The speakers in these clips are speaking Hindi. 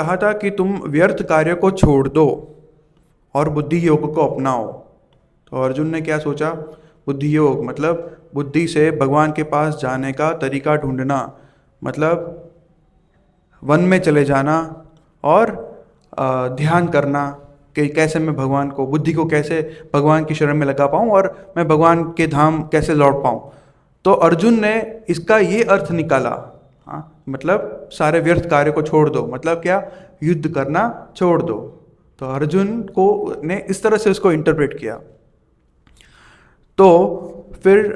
कहा था कि तुम व्यर्थ कार्य को छोड़ दो और बुद्धि योग को अपनाओ। तो अर्जुन ने क्या सोचा? बुद्धि योग मतलब बुद्धि से भगवान के पास जाने का तरीका ढूंढना, मतलब वन में चले जाना और ध्यान करना कि कैसे मैं भगवान को, बुद्धि को कैसे भगवान की शरण में लगा पाऊँ और मैं भगवान के धाम कैसे लौट पाऊँ। तो अर्जुन ने इसका ये अर्थ निकाला, हाँ, मतलब सारे व्यर्थ कार्य को छोड़ दो, मतलब क्या? युद्ध करना छोड़ दो। तो अर्जुन को ने इस तरह से उसको इंटरप्रेट किया। तो फिर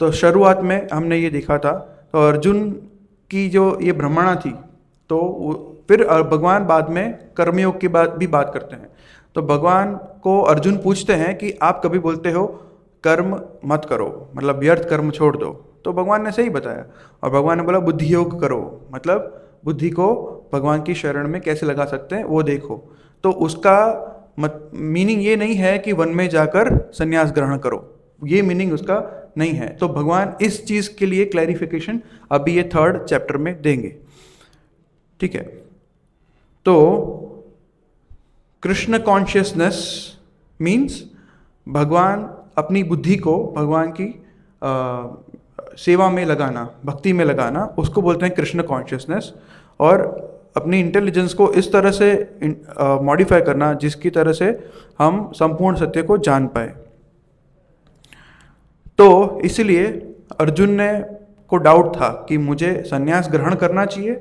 तो शुरुआत में हमने ये देखा था, तो अर्जुन की जो ये भ्रमणा थी, तो फिर भगवान बाद में कर्मयोग की बात करते हैं। तो भगवान को अर्जुन पूछते हैं कि आप कभी बोलते हो कर्म मत करो, मतलब व्यर्थ कर्म छोड़ दो। तो भगवान ने सही बताया, और भगवान ने बोला बुद्धि योग करो, मतलब बुद्धि को भगवान की शरण में कैसे लगा सकते हैं वो देखो। तो उसका मीनिंग ये नहीं है कि वन में जाकर संन्यास ग्रहण करो, ये मीनिंग उसका नहीं है। तो भगवान इस चीज़ के लिए क्लैरिफिकेशन अभी ये 3rd चैप्टर में देंगे, ठीक है। तो कृष्ण कॉन्शियसनेस मीन्स भगवान, अपनी बुद्धि को भगवान की सेवा में लगाना, भक्ति में लगाना, उसको बोलते हैं कृष्ण कॉन्शियसनेस। और अपनी इंटेलिजेंस को इस तरह से मॉडिफाई करना जिसकी तरह से हम संपूर्ण सत्य को जान पाए। तो इसलिए अर्जुन ने को डाउट था कि मुझे संन्यास ग्रहण करना चाहिए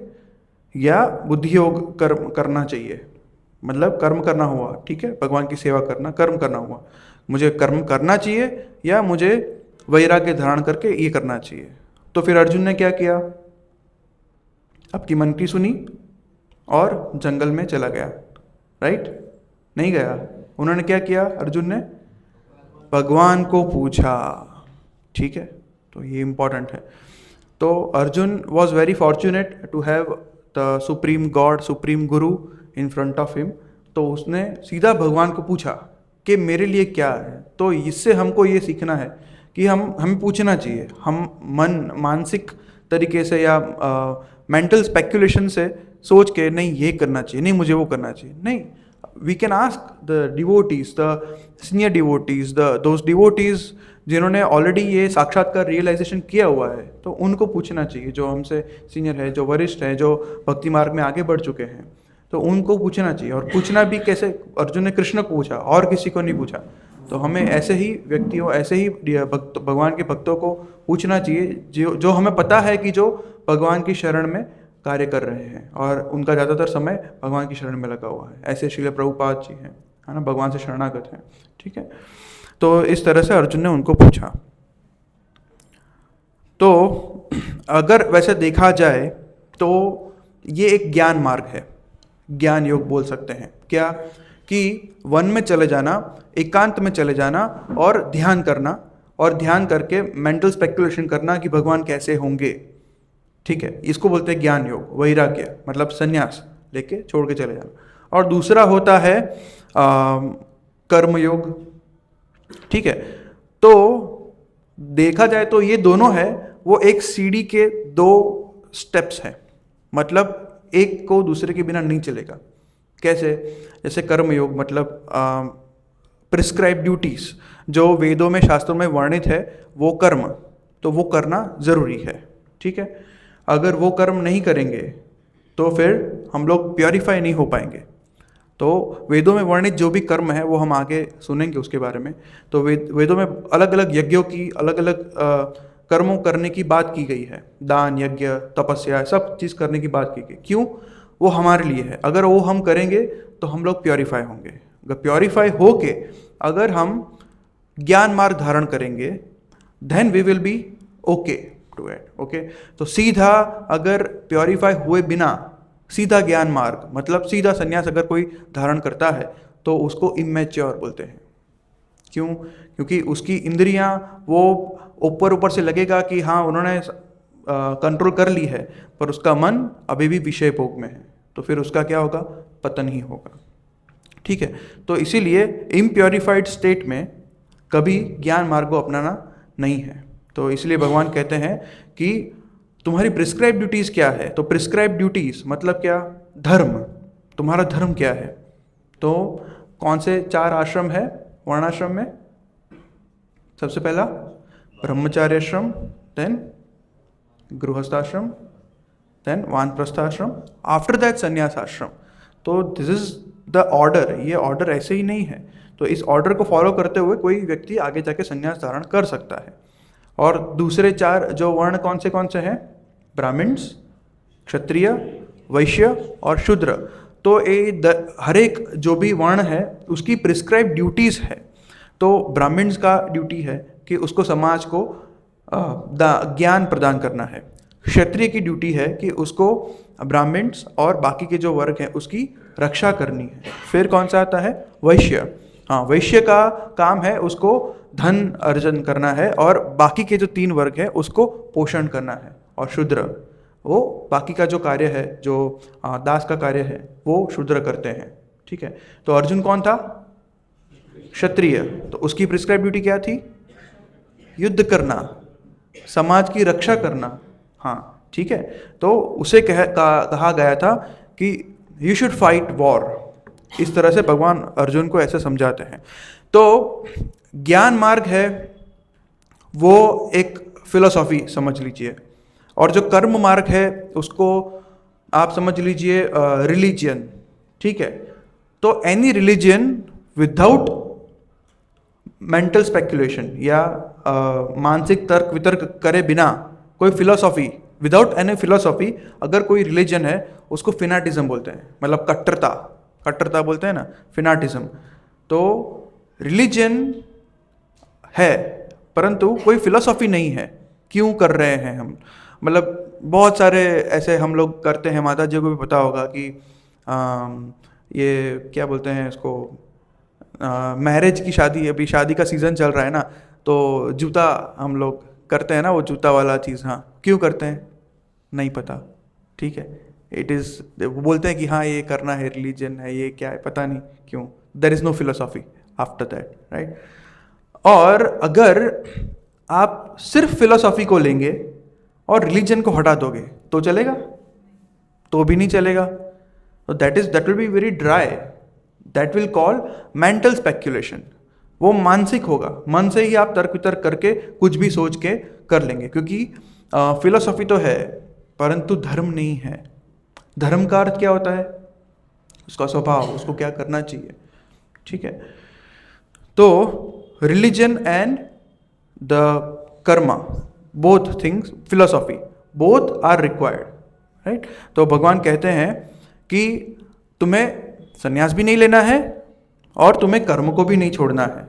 या बुद्धि योग कर्म करना चाहिए, मतलब कर्म करना हुआ, ठीक है, भगवान की सेवा करना, कर्म करना हुआ, मुझे कर्म करना चाहिए या मुझे वैराग्य धारण करके ये करना चाहिए। तो फिर अर्जुन ने क्या किया? आपकी मन की सुनी और जंगल में चला गया, राइट? नहीं गया। उन्होंने क्या किया? अर्जुन ने भगवान को पूछा, ठीक है। तो ये इंपॉर्टेंट है। तो Arjun was very fortunate to have the supreme God, supreme guru in front of him. तो उसने सीधा भगवान को पूछा कि मेरे लिए क्या है। तो इससे हमको ये सीखना है कि हमें पूछना चाहिए, हम मानसिक तरीके से या मेंटल स्पेकुलेशन से सोच के नहीं ये करना चाहिए, नहीं मुझे वो करना चाहिए, नहीं। We can ask the devotees, the senior devotees, those devotees जिन्होंने ऑलरेडी ये साक्षात्कार रियलाइजेशन किया हुआ है, तो उनको पूछना चाहिए, जो हमसे सीनियर है, जो वरिष्ठ है, जो भक्ति मार्ग में आगे बढ़ चुके हैं, तो उनको पूछना चाहिए। और पूछना भी कैसे? अर्जुन ने कृष्ण को पूछा और किसी को नहीं पूछा। तो हमें ऐसे ही व्यक्तियों, ऐसे ही भगवान के भक्तों को पूछना चाहिए जो हमें पता है कि जो भगवान की शरण में कार्य कर रहे हैं और उनका ज़्यादातर समय भगवान की शरण में लगा हुआ है। ऐसे श्रील प्रभुपाद जी हैं, है ना, भगवान से शरणागत हैं, ठीक है। तो इस तरह से अर्जुन ने उनको पूछा। तो अगर वैसे देखा जाए तो ये एक ज्ञान मार्ग है, ज्ञान योग बोल सकते हैं। क्या? कि वन में चले जाना, एकांत में चले जाना और ध्यान करना, और ध्यान करके मेंटल स्पेकुलेशन करना कि भगवान कैसे होंगे, ठीक है, इसको बोलते हैं ज्ञान योग। वैराग्य मतलब संन्यास लेके छोड़ के चले जाना। और दूसरा होता है कर्म योग, ठीक है। तो देखा जाए तो ये दोनों है वो एक सीढ़ी के 2 स्टेप्स हैं, मतलब एक को दूसरे के बिना नहीं चलेगा। कैसे? जैसे कर्म योग मतलब प्रिस्क्राइब ड्यूटीज जो वेदों में, शास्त्रों में वर्णित है, वो कर्म, तो वो करना ज़रूरी है, ठीक है। अगर वो कर्म नहीं करेंगे तो फिर हम लोग प्योरीफाई नहीं हो पाएंगे। तो वेदों में वर्णित जो भी कर्म है वो हम आगे सुनेंगे उसके बारे में। तो वेदों में अलग अलग यज्ञों की, अलग अलग कर्मों करने की बात की गई है। दान, यज्ञ, तपस्या, सब चीज़ करने की बात की गई। क्यों? वो हमारे लिए है। अगर वो हम करेंगे तो हम लोग प्योरीफाई होंगे। अगर प्योरीफाई हो के अगर हम ज्ञान मार्ग धारण करेंगे then we will be okay to it, okay. तो सीधा अगर प्योरीफाई हुए बिना सीधा ज्ञान मार्ग मतलब सीधा संन्यास अगर कोई धारण करता है तो उसको इमेच्योर बोलते हैं। क्यों? क्योंकि उसकी इंद्रियां, वो ऊपर ऊपर से लगेगा कि हाँ उन्होंने कंट्रोल कर ली है, पर उसका मन अभी भी विषय भोग में है, तो फिर उसका क्या होगा? पतन ही होगा, ठीक है। तो इसीलिए इम्प्योरीफाइड स्टेट में कभी ज्ञान मार्ग को अपनाना नहीं है। तो इसलिए भगवान कहते हैं कि तुम्हारी प्रिस्क्राइब ड्यूटीज़ क्या है। तो प्रिस्क्राइब ड्यूटीज़ मतलब क्या? धर्म, तुम्हारा धर्म क्या है। तो कौन से 4 आश्रम है वर्णाश्रम में? सबसे पहला ब्रह्मचार्याश्रम, देन गृहस्थाश्रम, देन वानप्रस्थाश्रम, आफ्टर दैट संन्यास आश्रम। तो दिस इज द ऑर्डर। ये ऑर्डर ऐसे ही नहीं है। तो इस ऑर्डर को फॉलो करते हुए कोई व्यक्ति आगे जाके संन्यास धारण कर सकता है। और दूसरे 4 जो वर्ण कौन से हैं? ब्राह्मण्स, क्षत्रिय, वैश्य और शूद्र। तो हर एक जो भी वर्ण है उसकी प्रिस्क्राइब ड्यूटीज है। तो ब्राह्मण्स का ड्यूटी है कि उसको समाज को ज्ञान प्रदान करना है। क्षत्रिय की ड्यूटी है कि उसको ब्राह्मण्स और बाकी के जो वर्ग हैं उसकी रक्षा करनी है। फिर कौन सा आता है? वैश्य। हाँ, वैश्य का काम है उसको धन अर्जन करना है और बाकी के जो 3 वर्ग है उसको पोषण करना है। और शूद्र, वो बाकी का जो कार्य है, जो दास का कार्य है, वो शूद्र करते हैं। ठीक है। तो अर्जुन कौन था? क्षत्रिय। तो उसकी प्रिस्क्राइब ड्यूटी क्या थी? युद्ध करना, समाज की रक्षा करना। हाँ, ठीक है। तो उसे कहा गया था कि यू शुड फाइट वॉर। इस तरह से भगवान अर्जुन को ऐसे समझाते हैं। तो ज्ञान मार्ग है वो एक फिलोसॉफी समझ लीजिए, और जो कर्म मार्ग है उसको आप समझ लीजिए रिलीजियन। ठीक है। तो any religion without mental speculation या मानसिक तर्क वितर्क करे बिना, कोई फिलोसॉफी, विदाउट एनी फिलोसॉफी अगर कोई रिलीजन है उसको फिनाटिज्म बोलते हैं। मतलब कट्टरता बोलते हैं ना, फिनाटिज्म। तो रिलीजन है परंतु कोई फिलोसॉफी नहीं है। क्यों कर रहे हैं हम? मतलब बहुत सारे ऐसे हम लोग करते हैं, माता जी को भी पता होगा कि ये क्या बोलते हैं इसको, मैरिज की शादी, अभी शादी का सीज़न चल रहा है ना, तो जूता हम लोग करते हैं ना, वो जूता वाला चीज़। हाँ, क्यों करते हैं नहीं पता। ठीक है। इट इज़, वो बोलते हैं कि हाँ ये करना है, रिलीजन है, ये क्या है, पता नहीं क्यों। There is no philosophy after that, right. और अगर आप सिर्फ फिलोसॉफी को लेंगे और रिलीजन को हटा दोगे तो चलेगा? तो भी नहीं चलेगा। तो that will be very dry. That will call mental speculation. वो मानसिक होगा, मन से ही आप तर्क वितर्क करके कुछ भी सोच के कर लेंगे। क्योंकि फिलोसॉफी तो है परंतु धर्म नहीं है। धर्म का अर्थ क्या होता है? उसका स्वभाव, उसको क्या करना चाहिए। ठीक है। तो religion and the karma, both things, philosophy, both are required, right. तो भगवान कहते हैं कि तुम्हें संन्यास भी नहीं लेना है और तुम्हें कर्म को भी नहीं छोड़ना है।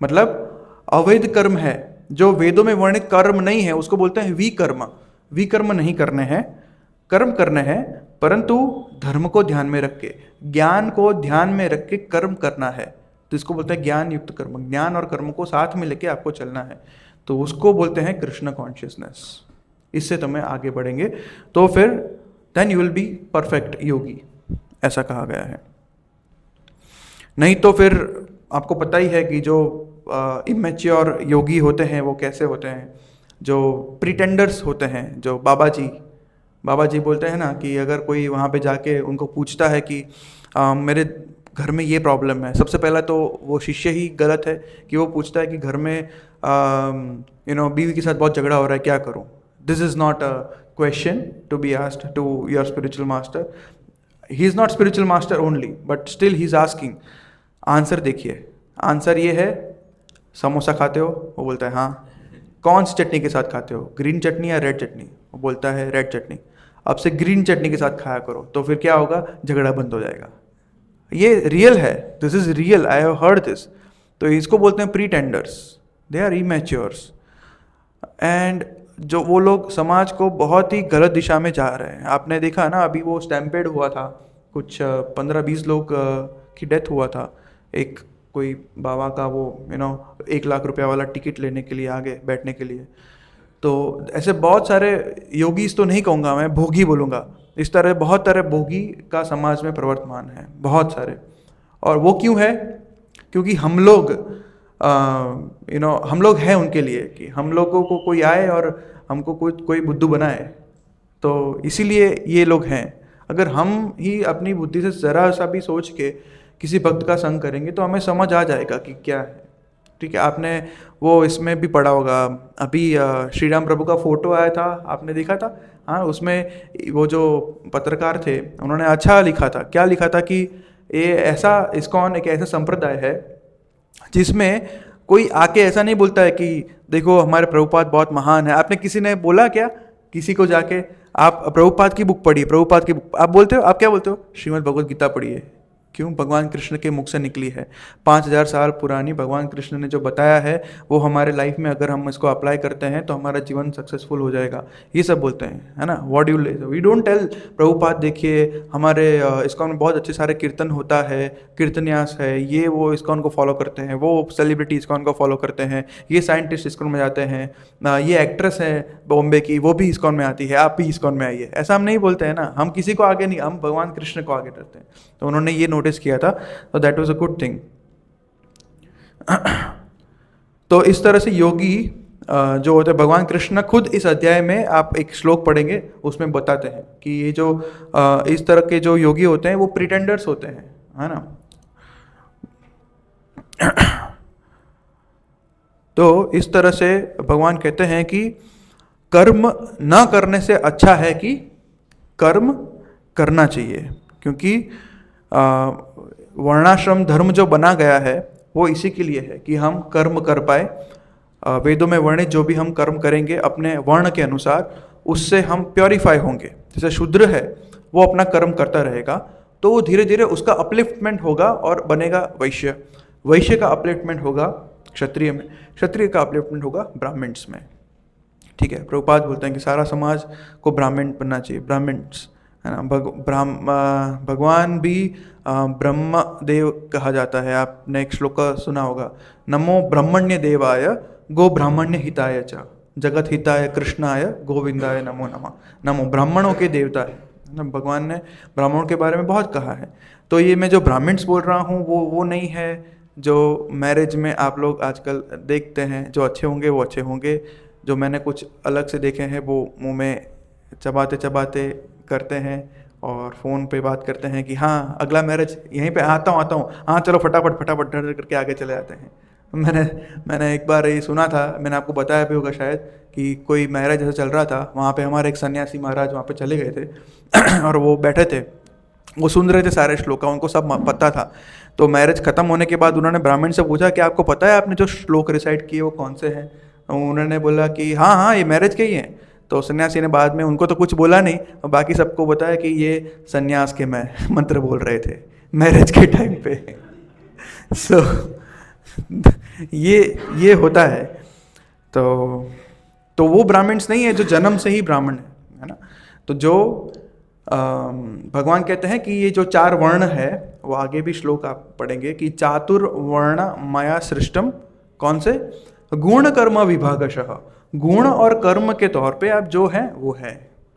मतलब अवैध कर्म है, जो वेदों में वर्णित कर्म नहीं है, उसको बोलते हैं विकर्म। विकर्म नहीं करने हैं, कर्म करने हैं, परंतु धर्म को ध्यान में रख के, ज्ञान को ध्यान में रख के कर्म करना है। तो इसको बोलते हैं ज्ञान युक्त कर्म। ज्ञान और कर्म को साथ में लेके आपको चलना है, तो उसको बोलते हैं कृष्ण कॉन्शियसनेस। इससे तुम्हें आगे बढ़ेंगे तो फिर then you will be perfect yogi, ऐसा कहा गया है। नहीं तो फिर आपको पता ही है कि जो इमेच्योर योगी होते हैं वो कैसे होते हैं। जो प्रिटेंडर्स होते हैं, जो बाबा जी बोलते हैं ना कि अगर कोई वहाँ पे जाके उनको पूछता है कि मेरे घर में ये प्रॉब्लम है, सबसे पहला तो वो शिष्य ही गलत है कि वो पूछता है कि घर में बीवी के साथ बहुत झगड़ा हो रहा है, क्या करूँ। This is not a question to be asked to your spiritual master. He is not spiritual master only, but still he is asking. Answer देखिए, आंसर ये है, समोसा खाते हो? वो बोलता है हाँ। कौन सी चटनी के साथ खाते हो, ग्रीन चटनी या रेड चटनी? वो बोलता है रेड चटनी। अब से ग्रीन चटनी के साथ खाया करो, तो फिर क्या होगा, झगड़ा बंद हो जाएगा। ये रियल है, this is real, I have heard this. तो इसको बोलते हैं प्रीटेंडर्स, दे आर इमैच्योर्स। एंड जो वो लोग समाज को बहुत ही गलत दिशा में जा रहे हैं। आपने देखा ना, अभी वो स्टैम्पेड हुआ था, कुछ 15-20 लोग की डेथ हुआ था। एक कोई बाबा का वो 1 लाख रुपया वाला टिकट लेने के लिए आगे बैठने के लिए। तो ऐसे बहुत सारे योगीज तो नहीं कहूँगा मैं, भोगी बोलूँगा। इस तरह बहुत तरह भोगी का समाज में प्रवर्तमान है, बहुत सारे। और वो क्यों है? क्योंकि हम लोग हम लोग हैं उनके लिए, कि हम लोगों को कोई आए और हमको कोई बुद्धू बनाए, तो इसीलिए ये लोग हैं। अगर हम ही अपनी बुद्धि से ज़रा सा भी सोच के किसी भक्त का संग करेंगे तो हमें समझ आ जाएगा कि क्या है। ठीक है, आपने वो इसमें भी पढ़ा होगा, अभी श्री राम प्रभु का फोटो आया था, आपने देखा था? हाँ, उसमें वो जो पत्रकार थे उन्होंने अच्छा लिखा था। क्या लिखा था कि ये ऐसा इस्कॉन एक ऐसा संप्रदाय है जिसमें कोई आके ऐसा नहीं बोलता है कि देखो हमारे प्रभुपाद बहुत महान है। आपने किसी ने बोला क्या किसी को जाके आप प्रभुपाद की बुक पढ़िए, प्रभुपाद की बुक, आप बोलते हो, आप क्या बोलते हो? श्रीमद् भगवद गीता पढ़िए। क्यों? भगवान कृष्ण के मुख से निकली है, 5000 साल पुरानी भगवान कृष्ण ने जो बताया है वो हमारे लाइफ में अगर हम इसको अप्लाई करते हैं तो हमारा जीवन सक्सेसफुल हो जाएगा, ये सब बोलते हैं, है ना। What you we don't tell Prabhupada देखिए हमारे इस्कॉन में बहुत अच्छे सारे कीर्तन होता है, कीर्तन्यास है, ये वो इस्कॉन को फॉलो करते हैं, वो सेलिब्रिटी इस्कॉन को फॉलो करते हैं, ये साइंटिस्ट इस्कॉन में जाते हैं, ये एक्ट्रेस है बॉम्बे की वो भी इस्कॉन में आती है, आप भी इस्कॉन में आइए। ऐसा हम नहीं बोलते हैं ना, हम किसी को आगे नहीं, हम भगवान कृष्ण को आगे करते हैं। तो उन्होंने ये नोटिस किया था, तो that was a good thing. तो इस तरह से योगी जो होते हैं, भगवान कृष्ण खुद इस अध्याय में आप एक श्लोक पढ़ेंगे उसमें बताते हैं कि ये जो इस तरह के जो योगी होते हैं वो प्रिटेंडर्स होते हैं, है ना। तो इस तरह से भगवान कहते हैं कि कर्म ना करने से अच्छा है कि कर्म करना चाहिए, क्योंकि वर्णाश्रम धर्म जो बना गया है वो इसी के लिए है कि हम कर्म कर पाए। वेदों में वर्णित जो भी हम कर्म करेंगे अपने वर्ण के अनुसार, उससे हम प्योरीफाई होंगे। जैसे शूद्र है वो अपना कर्म करता रहेगा तो वो धीरे धीरे उसका अपलिफ्टमेंट होगा और बनेगा वैश्य, वैश्य का अपलिफ्टमेंट होगा क्षत्रिय में, क्षत्रिय का अपलिफ्टमेंट होगा ब्राह्मण्स में। ठीक है, प्रभुपाद बोलते हैं कि सारा समाज को ब्राह्मण बनना चाहिए, ब्राह्मण्स, है ना। भगवान भी ब्रह्म देव कहा जाता है। आपने एक श्लोक सुना होगा, नमो ब्रह्मण्य देवाय गो ब्राह्मण्य हिताय च जगत हिताय कृष्णाय गोविंदाय नमो नमः। नमो ब्राह्मणों के देवता है, भगवान ने ब्राह्मणों के बारे में बहुत कहा है। तो ये मैं जो ब्राह्मण्स बोल रहा हूँ वो नहीं है जो मैरिज में आप लोग आजकल देखते हैं, जो अच्छे होंगे वो अच्छे होंगे, जो मैंने कुछ अलग से देखे हैं वो मुंह में चबाते चबाते करते हैं और फ़ोन पे बात करते हैं कि हाँ अगला मैरिज यहीं पे आता हूँ, हाँ चलो फटाफट डर करके आगे चले जाते हैं। मैंने एक बार ये सुना था, मैंने आपको बताया भी होगा शायद, कि कोई मैरिज ऐसा चल रहा था, वहाँ पे हमारे एक सन्यासी महाराज वहाँ पे चले गए थे और वो बैठे थे, वो सुन रहे थे सारे श्लोक, उनको सब पता था। तो मैरिज ख़त्म होने के बाद उन्होंने ब्राह्मण से पूछा कि आपको पता है आपने जो श्लोक रिसाइट किए वो कौन से हैं? उन्होंने बोला कि हाँ ये मैरिज के ही हैं। तो सन्यासी ने बाद में, उनको तो कुछ बोला नहीं और बाकी सबको बताया कि ये सन्यास के मैं मंत्र बोल रहे थे मैरिज के टाइम पे। सो ये होता है। तो वो ब्राह्मण्स नहीं है जो जन्म से ही ब्राह्मण है ना। तो जो भगवान कहते हैं कि ये जो 4 वर्ण है, वो आगे भी श्लोक आप पढ़ेंगे कि चातुर्वर्ण मया सृष्टम, कौन से? गुण कर्म विभागशः, गुण और कर्म के तौर पे आप जो हैं वो है,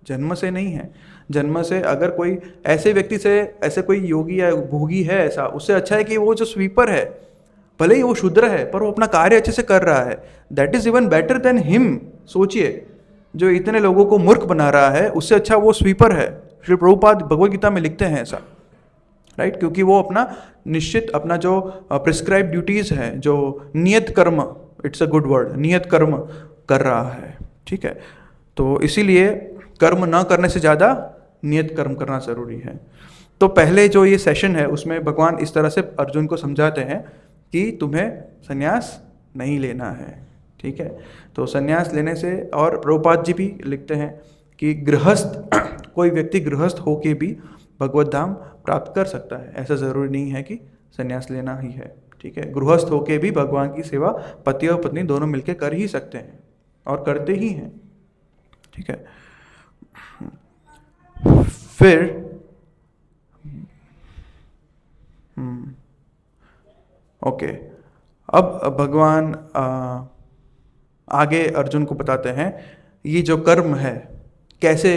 जन्म से नहीं है। जन्म से अगर कोई ऐसे व्यक्ति से, ऐसे कोई योगी या भोगी है ऐसा, उससे अच्छा है कि वो जो स्वीपर है, भले ही वो शूद्र है पर वो अपना कार्य अच्छे से कर रहा है, that is even better than him. सोचिए, जो इतने लोगों को मूर्ख बना रहा है उससे अच्छा वो स्वीपर है। श्री प्रभुपाद भगवद गीता में लिखते हैं ऐसा, राइट, क्योंकि वो अपना निश्चित, अपना जो प्रिस्क्राइब ड्यूटीज है, जो नियत कर्म, इट्स अ गुड वर्ड, नियत कर्म कर रहा है। ठीक है, तो इसीलिए कर्म ना करने से ज़्यादा नियत कर्म करना ज़रूरी है। तो पहले जो ये सेशन है उसमें भगवान इस तरह से अर्जुन को समझाते हैं कि तुम्हें संन्यास नहीं लेना है। ठीक है, तो संन्यास लेने से, और प्रभुपाद जी भी लिखते हैं कि गृहस्थ, कोई व्यक्ति गृहस्थ होके भी भगवत धाम प्राप्त कर सकता है, ऐसा ज़रूरी नहीं है कि संन्यास लेना ही है। ठीक है, गृहस्थ होके भी भगवान की सेवा पति और पत्नी दोनों मिलकर कर ही सकते हैं और करते ही हैं। ठीक है, फिर ओके, अब भगवान आगे अर्जुन को बताते हैं ये जो कर्म है कैसे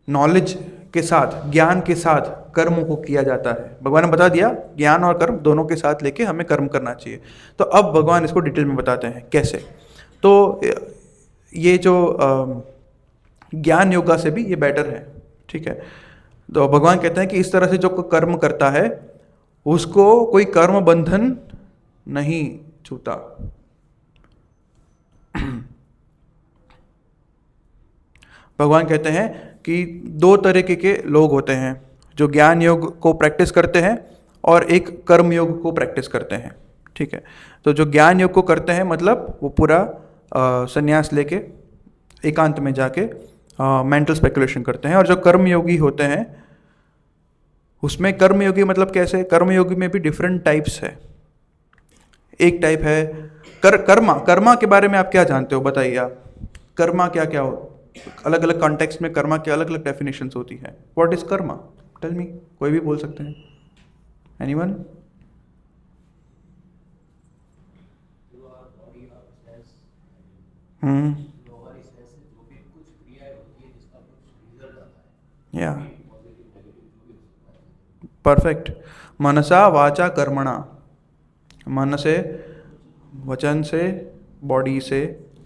नॉलेज के साथ, ज्ञान के साथ कर्मों को किया जाता है। भगवान ने बता दिया ज्ञान और कर्म दोनों के साथ लेके हमें कर्म करना चाहिए। तो अब भगवान इसको डिटेल में बताते हैं कैसे। तो ये जो ज्ञान योगा से भी ये बेटर है, ठीक है। तो भगवान कहते हैं कि इस तरह से जो कर्म करता है उसको कोई कर्म बंधन नहीं छूता। भगवान कहते हैं कि दो तरीके के लोग होते हैं, जो ज्ञान योग को प्रैक्टिस करते हैं और एक कर्म योग को प्रैक्टिस करते हैं। ठीक है। तो जो ज्ञान योग को करते हैं मतलब वो पूरा संन्यास लेके एकांत में जाके मेंटल स्पेकुलेशन करते हैं, और जो कर्म योगी होते हैं उसमें कर्म योगी मतलब कैसे, कर्म योगी में भी डिफरेंट टाइप्स है। एक टाइप है कर्मा के बारे में आप क्या जानते हो बताइए आप, कर्मा क्या क्या हो, अलग अलग कॉन्टेक्स्ट में कर्मा की अलग अलग डेफिनेशंस होती है। What is karma, tell me, कोई भी बोल सकते हैं, एनीवन? या परफेक्ट। मनसा वाचा कर्मणा, मन से, वचन से, बॉडी से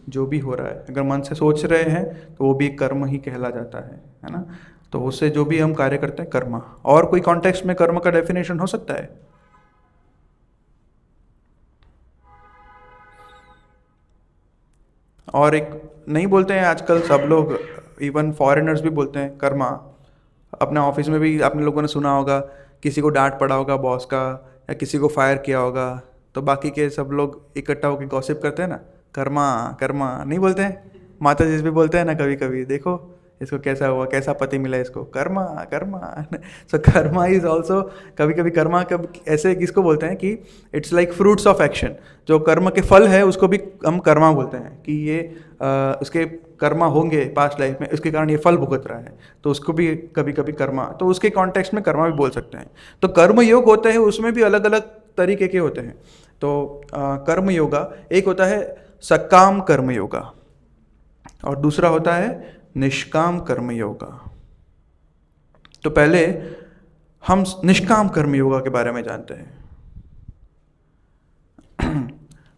जो भी हो रहा है, अगर मन से सोच रहे हैं तो वो भी कर्म ही कहला जाता है ना। तो उससे जो भी हम कार्य करते हैं कर्म। और कोई कॉन्टेक्स्ट में कर्म का डेफिनेशन हो सकता है? और एक नहीं बोलते हैं आजकल सब लोग, इवन फॉरेनर्स भी बोलते हैं कर्मा। अपने ऑफिस में भी आपने लोगों ने सुना होगा, किसी को डांट पड़ा होगा बॉस का या किसी को फायर किया होगा, तो बाकी के सब लोग इकट्ठा होकर गॉसिप करते हैं ना, कर्मा कर्मा नहीं बोलते हैं? माता जी भी बोलते हैं ना कभी कभी, देखो इसको कैसा हुआ, कैसा पति मिला इसको, कर्मा कर्मा। सो कर्मा इज ऑल्सो, कभी कभी कर्मा कब ऐसे किसको बोलते हैं कि it's like fruits of action, जो कर्म के फल है उसको भी हम कर्मा बोलते हैं कि ये उसके कर्मा होंगे पास्ट लाइफ में, उसके कारण ये फल भुगत रहा है, तो उसको भी कभी कभी कर्मा, तो उसके कॉन्टेक्स्ट में कर्मा भी बोल सकते हैं। तो कर्म योग होते हैं उसमें भी अलग अलग तरीके के होते हैं। तो कर्म योगा एक होता है सकाम कर्म योगा, और दूसरा होता है निष्काम कर्म योगा। तो पहले हम निष्काम कर्म योगा के बारे में जानते हैं।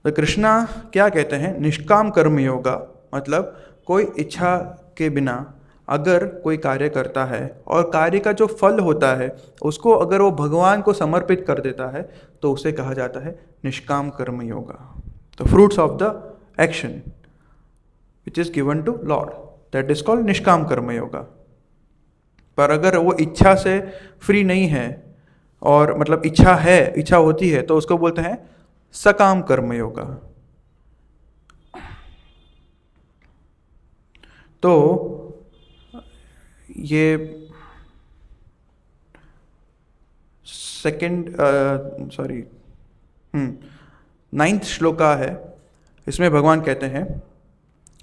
तो कृष्णा क्या कहते हैं, निष्काम कर्म योगा मतलब कोई इच्छा के बिना अगर कोई कार्य करता है और कार्य का जो फल होता है उसको अगर वो भगवान को समर्पित कर देता है तो उसे कहा जाता है निष्काम कर्म योगा। तो fruits of the action which is given to Lord, that is called nishkam karma yoga. पर अगर वो इच्छा से फ्री नहीं है और मतलब इच्छा है, इच्छा होती है, तो उसको बोलते हैं सकाम कर्म योगा। तो ये सेकंड सॉरी 9th श्लोका है, इसमें भगवान कहते हैं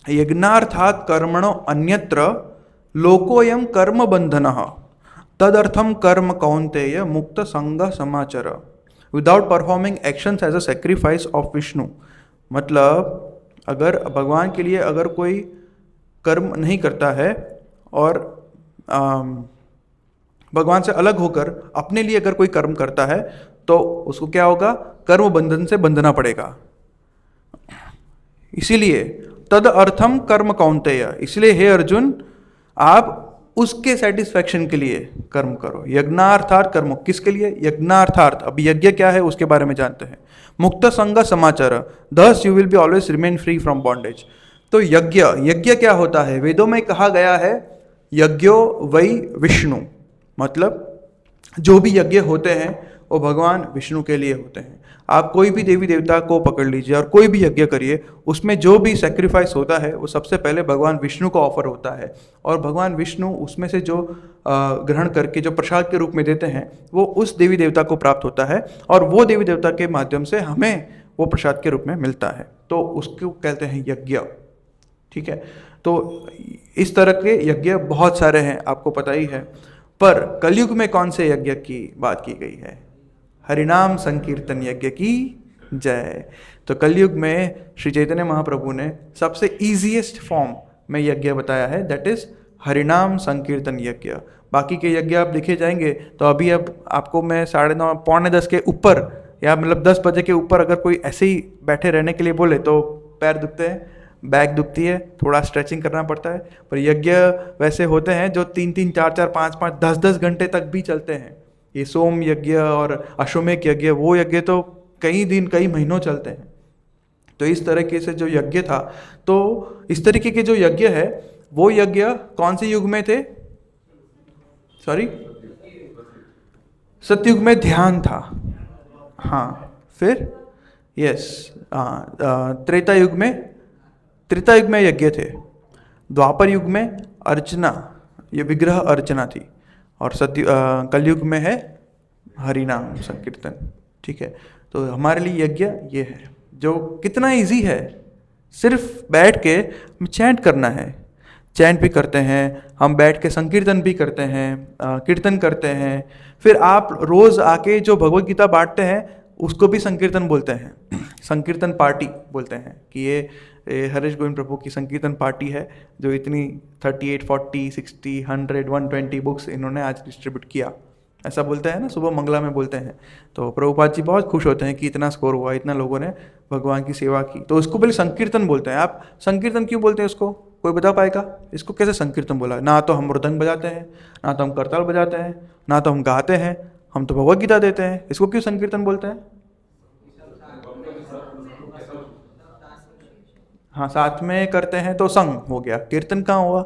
यज्ञार्थात् कर्मणो अन्यत्र लोकोयम कर्म बंधनः तदर्थम कर्म कौन्तेय मुक्त संग समाचर without performing actions as a sacrifice of Vishnu. मतलब अगर भगवान के लिए अगर कोई कर्म नहीं करता है और भगवान से अलग होकर अपने लिए अगर कोई कर्म करता है तो उसको क्या होगा, कर्म बंधन से बंधना पड़ेगा। इसीलिए तद अर्थम कर्म कौन्तेय, इसलिए हे अर्जुन आप उसके सेटिस्फैक्शन के लिए कर्म करो। यज्ञार्थार्थ कर्म, किसके लिए? यज्ञार्थार्थ। अब यज्ञ क्या है उसके बारे में जानते हैं। मुक्त संग समाचार दस you will be always remain free from bondage. तो यज्ञ, यज्ञ क्या होता है? वेदों में कहा गया है यज्ञो वै विष्णु, मतलब जो भी यज्ञ होते हैं वो भगवान विष्णु के लिए होते हैं। आप कोई भी देवी देवता को पकड़ लीजिए और कोई भी यज्ञ करिए, उसमें जो भी सेक्रीफाइस होता है वो सबसे पहले भगवान विष्णु को ऑफर होता है, और भगवान विष्णु उसमें से जो ग्रहण करके जो प्रसाद के रूप में देते हैं वो उस देवी देवता को प्राप्त होता है, और वो देवी देवता के माध्यम से हमें वो प्रसाद के रूप में मिलता है। तो उसको कहते हैं यज्ञ। ठीक है। तो इस तरह के यज्ञ बहुत सारे हैं, आपको पता ही है। पर कलयुग में कौन से यज्ञ की बात की गई है? हरिनाम संकीर्तन यज्ञ की जय। तो कलयुग में श्री चैतन्य महाप्रभु ने सबसे इजीएस्ट फॉर्म में यज्ञ बताया है, दैट इज हरिनाम संकीर्तन यज्ञ। बाकी के यज्ञ आप देखे जाएंगे तो अभी अब आपको मैं 9:30 पौने 10 के ऊपर या मतलब 10 बजे के ऊपर अगर कोई ऐसे ही बैठे रहने के लिए बोले तो पैर दुखते हैं, बैक दुखती है, थोड़ा स्ट्रेचिंग करना पड़ता है। पर यज्ञ वैसे होते हैं जो 3-3, 4-4, 5-5, 10-10 घंटे तक भी चलते हैं। ये सोम यज्ञ और अश्वमेध यज्ञ, वो यज्ञ तो कई दिन कई महीनों चलते हैं। तो इस तरीके से जो यज्ञ था, तो इस तरीके के जो यज्ञ है वो यज्ञ कौन से युग में थे? सॉरी, सतयुग में ध्यान था। हाँ, फिर यस, त्रेता युग में यज्ञ थे। द्वापर युग में अर्चना, ये विग्रह अर्चना थी। और कलयुग में है हरिनाम संकीर्तन। ठीक है, तो हमारे लिए यज्ञ ये है जो कितना इजी है। सिर्फ बैठ के चैंट करना है, चैंट भी करते हैं हम, बैठ के संकीर्तन भी करते हैं, कीर्तन करते हैं। फिर आप रोज आके जो भगवत गीता बांटते हैं उसको भी संकीर्तन बोलते हैं, संकीर्तन पार्टी बोलते हैं कि ये हरीश गोविंद प्रभु की संकीर्तन पार्टी है जो इतनी 38, 40, 60, 100, 120 बुक्स इन्होंने आज डिस्ट्रीब्यूट किया। ऐसा बोलते हैं ना, सुबह मंगला में बोलते हैं। तो प्रभुपाद जी बहुत खुश होते हैं कि इतना स्कोर हुआ, इतना लोगों ने भगवान की सेवा की। तो उसको पहले संकीर्तन बोलते हैं। आप संकीर्तन क्यों बोलते हैं उसको? कोई बता पाएगा इसको कैसे संकीर्तन बोला? ना तो हम मृदंग बजाते हैं, ना तो हम करताल बजाते हैं, ना तो हम गाते हैं, हम तो भगवत गीता देते हैं। इसको क्यों संकीर्तन बोलते हैं? हाँ, साथ में करते हैं तो संग हो गया, कीर्तन कहाँ हुआ?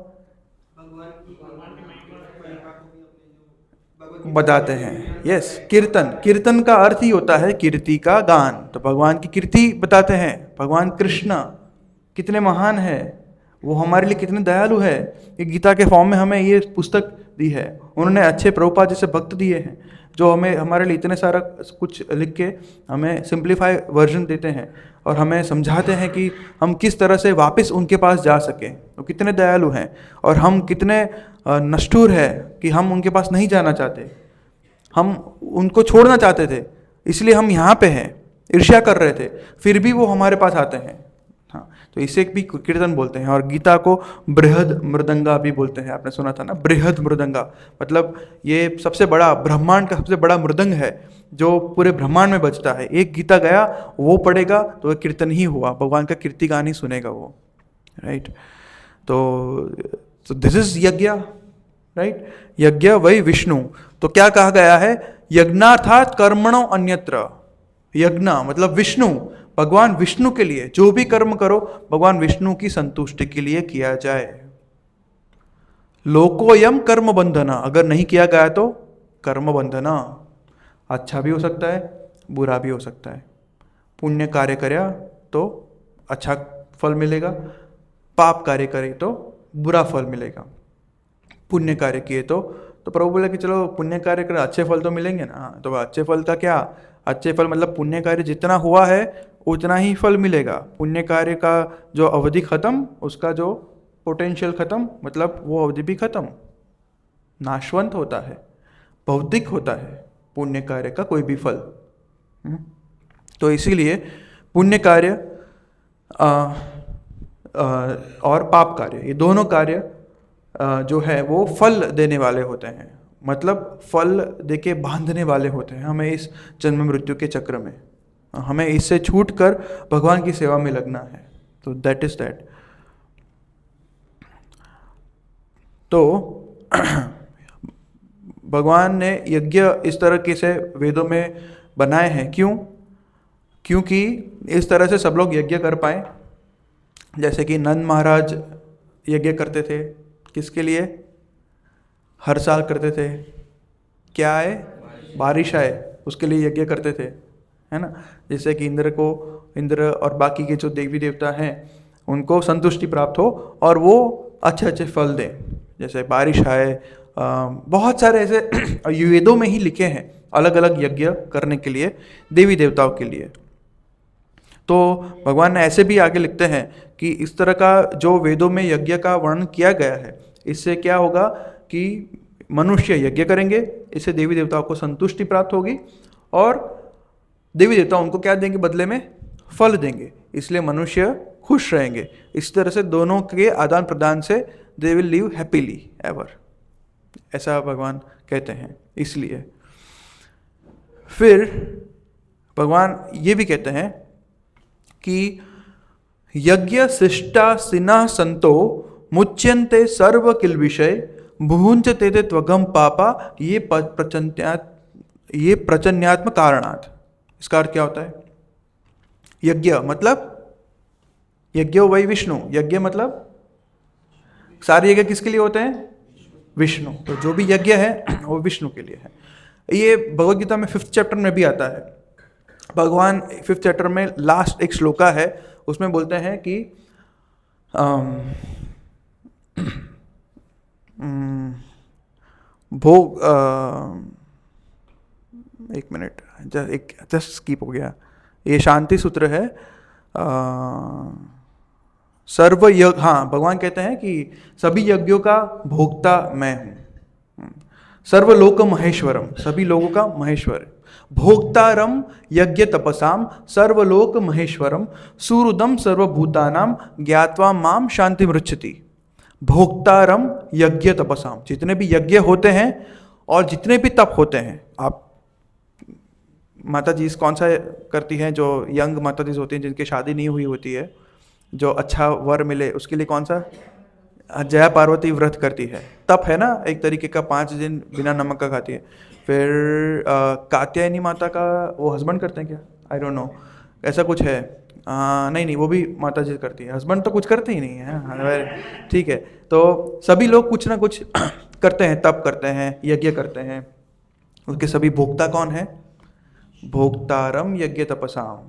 बताते हैं। यस, कीर्तन का अर्थ ही होता है कीर्ति का गान। तो भगवान की कीर्ति बताते हैं। भगवान कृष्ण कितने महान है, वो हमारे लिए कितने दयालु है। ये गीता के फॉर्म में हमें ये पुस्तक दी है। उन्होंने अच्छे प्रभुपाद जैसे भक्त दिए हैं जो हमें हमारे लिए इतने सारा कुछ लिख के हमें सिंप्लीफाई वर्जन देते हैं और हमें समझाते हैं कि हम किस तरह से वापस उनके पास जा सकें। वो कितने दयालु हैं और हम कितने निष्ठुर है कि हम उनके पास नहीं जाना चाहते, हम उनको छोड़ना चाहते थे, इसलिए हम यहाँ पे हैं, ईर्ष्या कर रहे थे, फिर भी वो हमारे पास आते हैं। हाँ, तो इसे भी कीर्तन बोलते हैं। और गीता को बृहद मृदंगा भी बोलते हैं। आपने सुना था ना, बृहद मृदंगा मतलब ये सबसे बड़ा, ब्रह्मांड का सबसे बड़ा मृदंग है जो पूरे ब्रह्मांड में बजता है। एक गीता गया, वो पढ़ेगा तो वह कीर्तन ही हुआ, भगवान का कीर्तिगान ही सुनेगा वो, राइट। तो दिस इज यज्ञ, राइट। यज्ञ वही विष्णु। तो क्या कहा गया है? यज्ञार्थात कर्मणो अन्यत्र। यज्ञ मतलब विष्णु, भगवान विष्णु के लिए जो भी कर्म करो भगवान विष्णु की संतुष्टि के लिए किया जाए। लोकोयम कर्म बंधना, अगर नहीं किया गया तो कर्म बंधना। अच्छा भी हो सकता है, बुरा भी हो सकता है। पुण्य कार्य करे तो अच्छा फल मिलेगा, पाप कार्य करे तो बुरा फल मिलेगा। पुण्य कार्य किए तो प्रभु बोले कि चलो पुण्य कार्य करें, अच्छे फल तो मिलेंगे ना। तो अच्छे फल का क्या? अच्छे फल मतलब पुण्य कार्य जितना हुआ है उतना ही फल मिलेगा। पुण्य कार्य का जो अवधि खत्म, उसका जो पोटेंशियल खत्म, मतलब वो अवधि भी खत्म, नाशवंत होता है, भौतिक होता है पुण्य कार्य का कोई भी फल। तो इसीलिए पुण्य कार्य और पाप कार्य, ये दोनों कार्य जो है वो फल देने वाले होते हैं, मतलब फल देके बांधने वाले होते हैं हमें इस जन्म मृत्यु के चक्र में। हमें इससे छूट कर भगवान की सेवा में लगना है। तो दैट इज दैट। तो भगवान ने यज्ञ इस तरह से वेदों में बनाए हैं। क्यों? क्योंकि इस तरह से सब लोग यज्ञ कर पाए। जैसे कि नंद महाराज यज्ञ करते थे, किसके लिए? हर साल करते थे। क्या आए? बारिश आए, उसके लिए यज्ञ करते थे, है ना। जैसे कि इंद्र और बाकी के जो देवी देवता हैं उनको संतुष्टि प्राप्त हो और वो अच्छे अच्छे फल दें, जैसे बारिश आए। बहुत सारे ऐसे वेदों में ही लिखे हैं अलग अलग यज्ञ करने के लिए देवी देवताओं के लिए। तो भगवान ने ऐसे भी आगे लिखते हैं कि इस तरह का जो वेदों में यज्ञ का वर्णन किया गया है, इससे क्या होगा कि मनुष्य यज्ञ करेंगे, इससे देवी देवताओं को संतुष्टि प्राप्त होगी और देवी देवता उनको क्या देंगे? बदले में फल देंगे, इसलिए मनुष्य खुश रहेंगे। इस तरह से दोनों के आदान प्रदान से they will live happily ever, ऐसा भगवान कहते हैं। इसलिए फिर भगवान ये भी कहते हैं कि यज्ञ शिष्टा सिना संतो मुच्यन्ते सर्व किल विषय भुंजते ते त्वगम पापा ये प्रचन्यात्म कारणात्। इसका अर्थ क्या होता है? यज्ञ मतलब यज्ञ वही विष्णु, यज्ञ मतलब सारे यज्ञ किसके लिए होते हैं? विष्णु। तो जो भी यज्ञ है वो विष्णु के लिए है। ये भगवद गीता में 5th चैप्टर में भी आता है। भगवान 5th चैप्टर में लास्ट एक श्लोका है, उसमें बोलते हैं कि भोग एक मिनट, जस्ट स्किप हो गया, ये शांति सूत्र है। सर्व यज्ञ, हाँ, भगवान कहते हैं कि सभी यज्ञों का भोक्ता मैं हूँ। सर्वलोक महेश्वरम, सभी लोगों का महेश्वर। भोक्तारम यज्ञ तपसाम सर्वलोक महेश्वरम सुहृदम सर्वभूतानाम ज्ञात्वा माम शांति मृच्छति। भोक्तारम यज्ञ तपसाम, जितने भी यज्ञ होते हैं और जितने भी तप होते हैं। आप माता जी कौन सा करती हैं? जो यंग माता जी होती हैं, जिनकी शादी नहीं हुई होती है, जो अच्छा वर मिले उसके लिए कौन सा? जया पार्वती व्रत करती है। तप है ना, एक तरीके का 5 दिन बिना नमक का खाती है। फिर कात्यायनी माता का वो हस्बैंड करते हैं क्या? आई डोंट नो, ऐसा कुछ है। नहीं, वो भी माता जी करती है, हस्बैंड तो कुछ करते ही नहीं है। ठीक है, तो सभी लोग कुछ ना कुछ करते हैं, तप करते हैं, यज्ञ करते हैं। उसके सभी भोक्ता कौन है? भोक्तारम यज्ञ तपसाम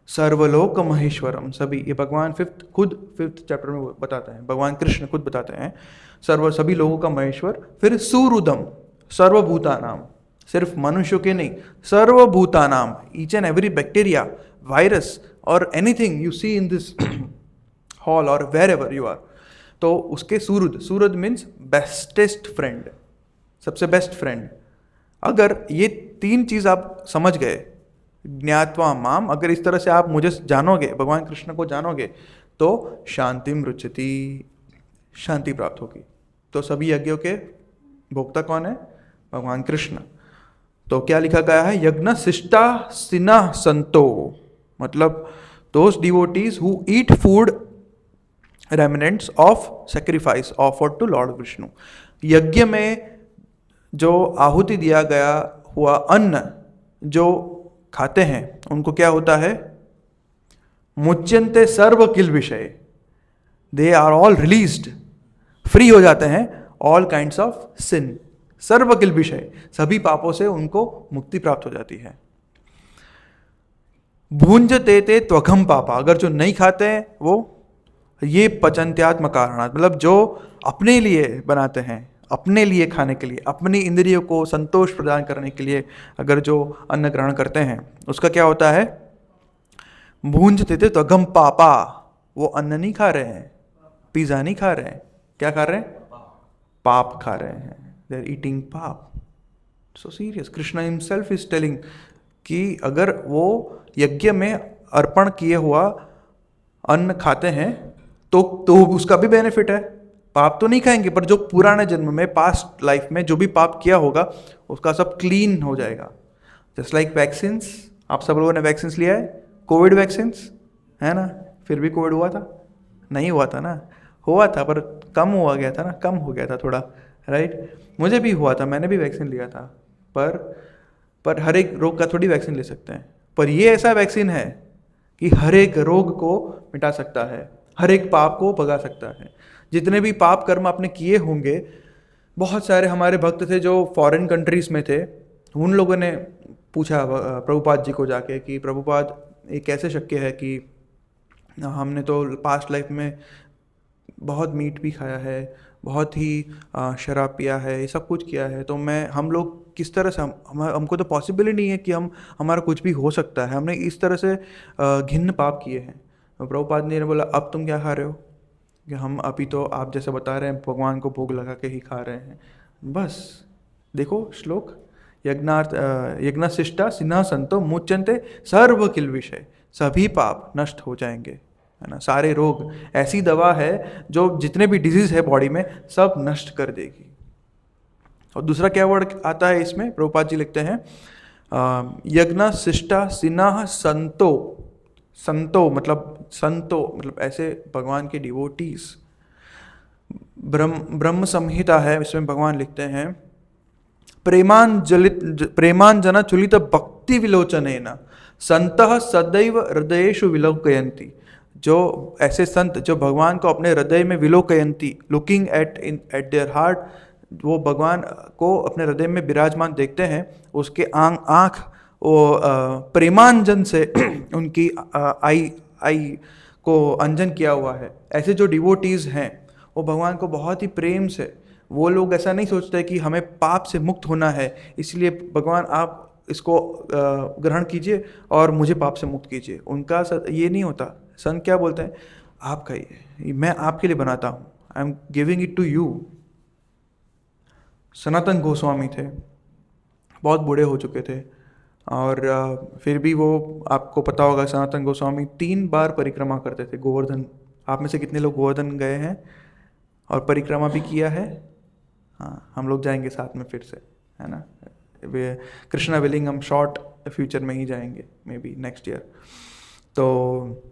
सर्वलोक महेश्वरम। सभी, ये भगवान 5th चैप्टर में बताते हैं, भगवान कृष्ण खुद बताते हैं, सभी लोगों का महेश्वर। फिर सुहृदम सर्वभूतानाम, सिर्फ मनुष्यों के नहीं, सर्वभूतानाम, each and every bacteria, virus और anything you see in this hall और वेर एवर यू आर, तो उसके सुहृद। सुहृद मीन्स बेस्टेस्ट फ्रेंड, सबसे बेस्ट फ्रेंड। अगर ये 3 चीज आप समझ गए, ज्ञात्वा माम, अगर इस तरह से आप मुझे जानोगे, भगवान कृष्ण को जानोगे, तो शांति मृच्छति, शांति प्राप्त होगी। तो सभी यज्ञों के भोक्ता कौन है? भगवान कृष्ण। तो क्या लिखा गया है? यज्ञ शिष्टा सिना संतो, मतलब those devotees who eat food remnants of sacrifice offered to Lord Vishnu. यज्ञ में जो आहुति दिया गया हुआ अन्न जो खाते हैं उनको क्या होता है? मुच्यन्ते सर्व किल विषय, they are all released, free हो जाते हैं ऑल काइंड्स ऑफ सिन। सर्व किल विषय, सभी पापों से उनको मुक्ति प्राप्त हो जाती है। भुंजते ते त्वघम पापा, अगर जो नहीं खाते हैं वो, ये पचन्त्यात्म कारणात्, मतलब जो अपने लिए बनाते हैं, अपने लिए खाने के लिए, अपनी इंद्रियों को संतोष प्रदान करने के लिए अगर जो अन्न ग्रहण करते हैं, उसका क्या होता है? भूंजते थे तो गम पापा, वो अन्न नहीं खा रहे हैं, पिज्जा नहीं खा रहे हैं, क्या खा रहे हैं? पाप खा रहे हैं। दे आर ईटिंग पाप। So serious, Krishna himself is telling कि अगर वो यज्ञ में अर्पण किए हुआ अन्न खाते हैं तो उसका भी बेनिफिट है। पाप तो नहीं खाएंगे, पर जो पुराने जन्म में, पास्ट लाइफ में जो भी पाप किया होगा उसका सब क्लीन हो जाएगा। जस्ट लाइक वैक्सीन्स, आप सब लोगों ने वैक्सीन्स लिया है, कोविड वैक्सीन्स है ना, फिर भी कोविड हुआ था? नहीं हुआ था ना, हुआ था पर कम हुआ गया था ना, कम हो गया था थोड़ा, राइट। मुझे भी हुआ था, मैंने भी वैक्सीन लिया था, पर हर एक रोग का थोड़ी वैक्सीन ले सकते हैं। पर ये ऐसा वैक्सीन है कि हर एक रोग को मिटा सकता है, हर एक पाप को भगा सकता है। जितने भी पाप कर्म आपने किए होंगे, बहुत सारे हमारे भक्त थे जो फॉरेन कंट्रीज में थे, उन लोगों ने पूछा प्रभुपाद जी को जाके कि प्रभुपाद ये कैसे शक्य है कि हमने तो पास्ट लाइफ में बहुत मीट भी खाया है, बहुत ही शराब पिया है, ये सब कुछ किया है, तो हम लोग किस तरह से, हमको तो पॉसिबल ही नहीं है कि हमारा कुछ भी हो सकता है, हमने इस तरह से घिन्न पाप किए हैं। प्रभुपाद ने बोला, अब तुम क्या खा रहे हो? कि हम अभी तो आप जैसे बता रहे हैं भगवान को भोग लगा के ही खा रहे हैं। बस देखो श्लोक, यज्ञ शिष्टा सिन्हा संतो मुच्यन्ते सर्व किल विषय, सभी पाप नष्ट हो जाएंगे, है ना। सारे रोग, ऐसी दवा है जो जितने भी डिजीज है बॉडी में सब नष्ट कर देगी। और दूसरा क्या वर्ड आता है इसमें, प्रभुपाद जी लिखते हैं यज्ञ शिष्टा सिन्हा संतो, संतो मतलब ऐसे भगवान के डिवोटीज। ब्रह्म संहिता है, इसमें भगवान लिखते हैं, प्रेमांजन चुलित भक्ति विलोचनेन संतः सदैव हृदयेषु विलोकयन्ति। जो ऐसे संत जो भगवान को अपने हृदय में विलोकयन्ति, लुकिंग एट देयर हार्ट, वो भगवान को अपने हृदय में विराजमान देखते हैं, उसके आँख वो प्रेमांजन से उनकी आई को अंजन किया हुआ है। ऐसे जो डिवोटीज हैं वो भगवान को बहुत ही प्रेम से, वो लोग ऐसा नहीं सोचते कि हमें पाप से मुक्त होना है इसलिए भगवान आप इसको ग्रहण कीजिए और मुझे पाप से मुक्त कीजिए। उनका ये नहीं होता। संत क्या बोलते हैं, आप खाइए, मैं आपके लिए बनाता हूँ, I am giving it to you. Sanatan Goswami थे, बहुत बूढ़े हो चुके थे, और फिर भी वो, आपको पता होगा सनातन गोस्वामी 3 बार परिक्रमा करते थे गोवर्धन। आप में से कितने लोग गोवर्धन गए हैं और परिक्रमा भी किया है? हाँ, हम लोग जाएंगे साथ में फिर से, है ना। कृष्णा विलिंग हम शॉर्ट फ्यूचर में ही जाएंगे, मे बी नेक्स्ट ईयर। तो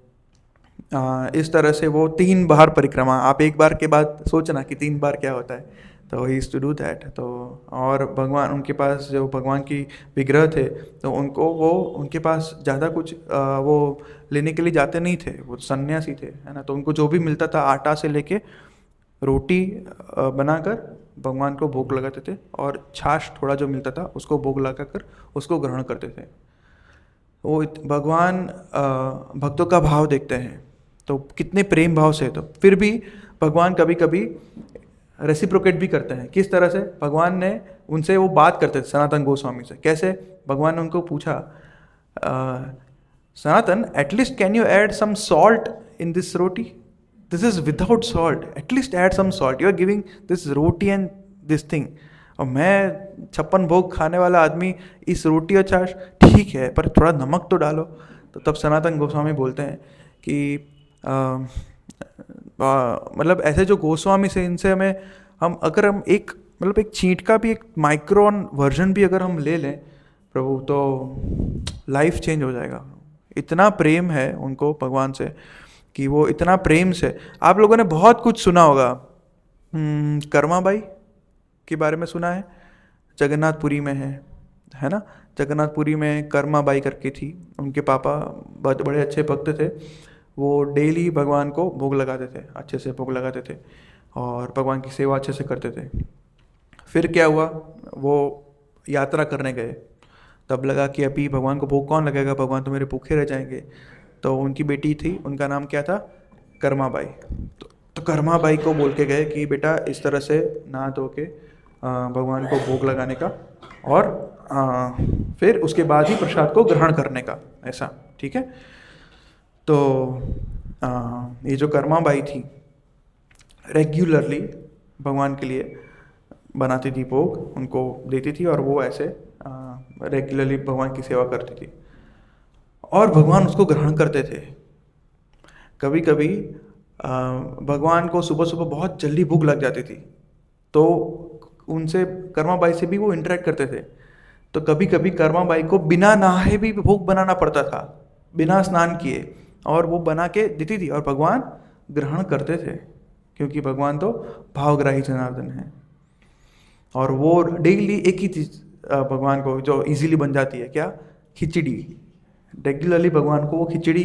इस तरह से वो 3 बार परिक्रमा, आप एक बार के बाद सोचना कि 3 बार क्या होता है, तो he is to do that. तो और भगवान, उनके पास जो भगवान की विग्रह थे, तो उनके पास ज़्यादा कुछ वो लेने के लिए जाते नहीं थे, वो सन्यासी थे, है ना। तो उनको जो भी मिलता था, आटा से लेके रोटी बनाकर भगवान को भोग लगाते थे, और छाछ थोड़ा जो मिलता था उसको भोग लगाकर उसको ग्रहण करते थे। वो भगवान भक्तों का भाव देखते हैं, तो कितने प्रेम भाव से। तो फिर भी भगवान कभी कभी रेसिप्रोकेट भी करते हैं। किस तरह से? भगवान ने उनसे वो बात करते थे सनातन गोस्वामी से। कैसे? भगवान ने उनको पूछा, Sanatan, atleast can you add some salt in this roti? This is without salt, atleast add some salt, you are giving this roti and this thing. और मैं 56 भोग खाने वाला आदमी, इस रोटी और छाछ ठीक है, पर थोड़ा नमक तो डालो। तो तब सनातन गोस्वामी बोलते हैं कि मतलब ऐसे जो गोस्वामी से, इनसे अगर हम एक छींट का भी, एक माइक्रोन वर्जन भी अगर हम ले लें प्रभु, तो लाइफ चेंज हो जाएगा। इतना प्रेम है उनको भगवान से कि वो इतना प्रेम से, आप लोगों ने बहुत कुछ सुना होगा, कर्माबाई के बारे में सुना है, जगन्नाथपुरी में है ना। जगन्नाथपुरी में कर्माबाई करके थी, उनके पापा बहुत बड़े अच्छे भक्त थे। वो डेली भगवान को भोग लगाते थे, अच्छे से भोग लगाते थे, और भगवान की सेवा अच्छे से करते थे। फिर क्या हुआ, वो यात्रा करने गए, तब लगा कि अभी भगवान को भोग कौन लगेगा, भगवान तो मेरे भूखे रह जाएंगे। तो उनकी बेटी थी, उनका नाम क्या था, कर्माबाई। तो कर्माबाई को बोल के गए कि बेटा इस तरह से नहा धो के भगवान को भोग लगाने का, और फिर उसके बाद ही प्रसाद को ग्रहण करने का, ऐसा, ठीक है। तो ये जो कर्माबाई थी, रेगुलरली भगवान के लिए बनाती थी भोग, उनको देती थी, और वो ऐसे रेगुलरली भगवान की सेवा करती थी, और भगवान उसको ग्रहण करते थे। कभी कभी भगवान को सुबह सुबह बहुत जल्दी भूख लग जाती थी, तो उनसे, कर्माबाई से भी वो इंटरेक्ट करते थे। तो कभी कभी कर्माबाई को बिना नहाए भी भोग बनाना पड़ता था, बिना स्नान किए, और वो बना के देती थी, और भगवान ग्रहण करते थे, क्योंकि भगवान तो भावग्राही जनार्दन है। और वो डेली एक ही चीज़ भगवान को जो इजीली बन जाती है, क्या, खिचड़ी। रेगुलरली भगवान को वो खिचड़ी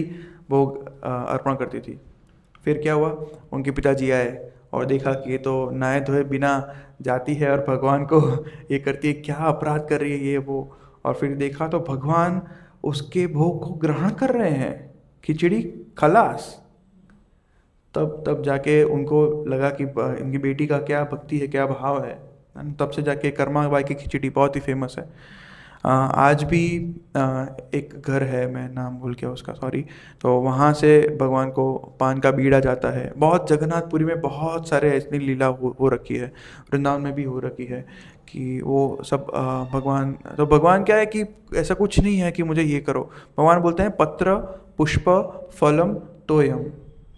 भोग अर्पण करती थी। फिर क्या हुआ, उनके पिताजी आए और देखा कि ये तो नहाए धोए बिना जाती है और भगवान को ये करती है, क्या अपराध कर रही है ये वो। और फिर देखा तो भगवान उसके भोग को ग्रहण कर रहे हैं, खिचड़ी खलास। तब जाके उनको लगा कि इनकी बेटी का क्या भक्ति है, क्या भाव है। तब से जाके कर्माबाई की खिचड़ी बहुत ही फेमस है। आज भी एक घर है, मैं नाम भूल गया उसका, सॉरी। तो वहाँ से भगवान को पान का बीड़ा जाता है। बहुत जगन्नाथपुरी में बहुत सारे ऐसी लीला हो रखी है, वृंदावन में भी हो रखी है कि वो सब भगवान क्या है कि ऐसा कुछ नहीं है कि मुझे ये करो। भगवान बोलते हैं पत्र पुष्प फलम तोयम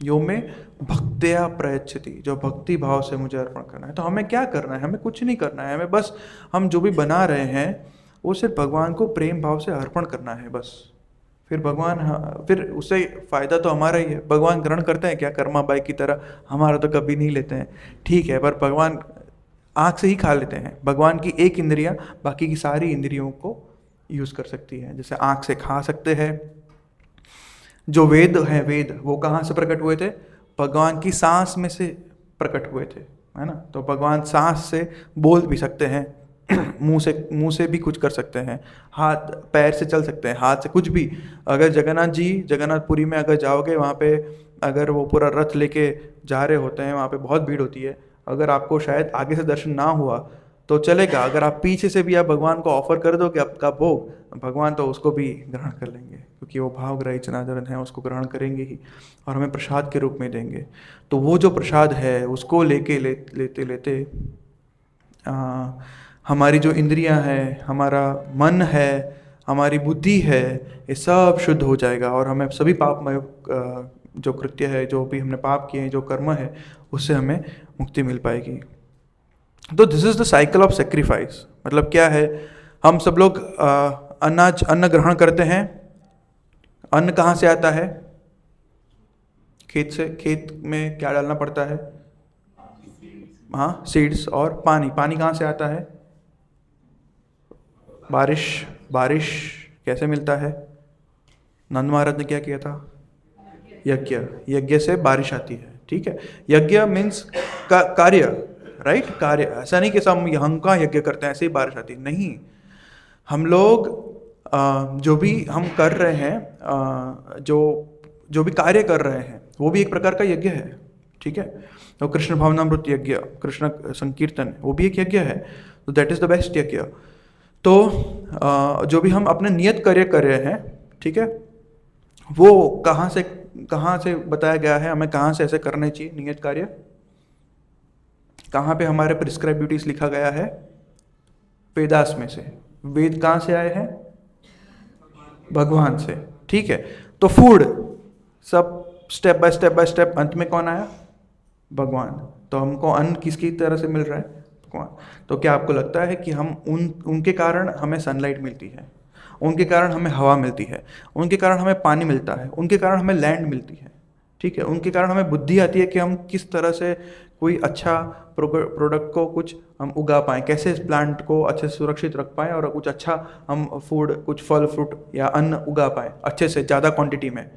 यो में भक्त्या प्रयच्छति, जो भक्ति भाव से मुझे अर्पण करना है। तो हमें क्या करना है, हमें कुछ नहीं करना है, हमें बस हम जो भी बना रहे हैं वो सिर्फ भगवान को प्रेम भाव से अर्पण करना है बस। फिर भगवान, हाँ, फिर उससे फायदा तो हमारा ही है। भगवान ग्रहण करते हैं क्या कर्मा बाई की तरह? हमारा तो कभी नहीं लेते हैं, ठीक है, पर भगवान आँख से ही खा लेते हैं। भगवान की एक इंद्रिया बाकी की सारी इंद्रियों को यूज़ कर सकती है। जैसे आँख से खा सकते हैं। जो वेद हैं, वेद वो कहाँ से प्रकट हुए थे? भगवान की सांस में से प्रकट हुए थे, है ना। तो भगवान सांस से बोल भी सकते हैं, मुंह से भी कुछ कर सकते हैं, हाथ पैर से चल सकते हैं, हाथ से कुछ भी। अगर जगन्नाथ जी जगन्नाथपुरी में अगर जाओगे, वहाँ पे अगर वो पूरा रथ लेके जा रहे होते हैं, वहाँ पे बहुत भीड़ होती है। अगर आपको शायद आगे से दर्शन ना हुआ तो चलेगा, अगर आप पीछे से भी आप भगवान को ऑफर कर दो कि आपका भोग, भगवान तो उसको भी ग्रहण कर लेंगे, क्योंकि वो भावग्राही जनार्दन है, उसको ग्रहण करेंगे ही और हमें प्रसाद के रूप में देंगे। तो वो जो प्रसाद है उसको लेते लेते हमारी जो इंद्रियां हैं, हमारा मन है, हमारी बुद्धि है, ये सब शुद्ध हो जाएगा और हमें सभी पापमय जो कृत्य है, जो भी हमने पाप किए हैं, जो कर्म है, उससे हमें मुक्ति मिल पाएगी। तो this is the cycle of sacrifice. मतलब क्या है, हम सब लोग अन्न ग्रहण करते हैं। अन्न कहाँ से आता है? खेत से। खेत में क्या डालना पड़ता है? हाँ, सीड्स और पानी। पानी कहाँ से आता है? बारिश। बारिश कैसे मिलता है? नंद महाराज ने क्या किया था? यज्ञ। यज्ञ से बारिश आती है, ठीक है। यज्ञ मीन्स कार्य, राइट? कार्य। ऐसा नहीं कि हम कहाँ यज्ञ करते हैं ऐसे ही बारिश आती है, नहीं। हम लोग जो भी हम कर रहे हैं, जो भी कार्य कर रहे हैं, वो भी एक प्रकार का यज्ञ है, ठीक है। तो कृष्ण भावनामृत यज्ञ, कृष्ण संकीर्तन, वो भी एक यज्ञ है। तो दैट इज द बेस्ट यज्ञ। तो जो भी हम अपने नियत कार्य कर रहे हैं, ठीक है, वो कहाँ से बताया गया है हमें, कहाँ से ऐसे करने चाहिए नियत कार्य? कहाँ पे हमारे प्रिस्क्राइब ड्यूटीज लिखा गया है? वेदास में से। वेद कहाँ से आए हैं? भगवान से, ठीक है। तो फूड सब स्टेप बाय स्टेप अंत में कौन आया? भगवान। तो हमको अन्न किसकी तरह से मिल रहा है? भगवान। तो क्या आपको लगता है कि हम उनके कारण हमें सनलाइट मिलती है, उनके कारण हमें हवा मिलती है, उनके कारण हमें पानी मिलता है, उनके कारण हमें लैंड मिलती है, ठीक है, उनके कारण हमें बुद्धि आती है कि हम किस तरह से कोई अच्छा प्रोडक्ट को कुछ हम उगा पाएँ, कैसे इस प्लांट को अच्छे से सुरक्षित रख पाएँ और कुछ अच्छा हम फूड, कुछ फल फ्रूट या अन्न उगा पाएँ अच्छे से, ज़्यादा क्वांटिटी में।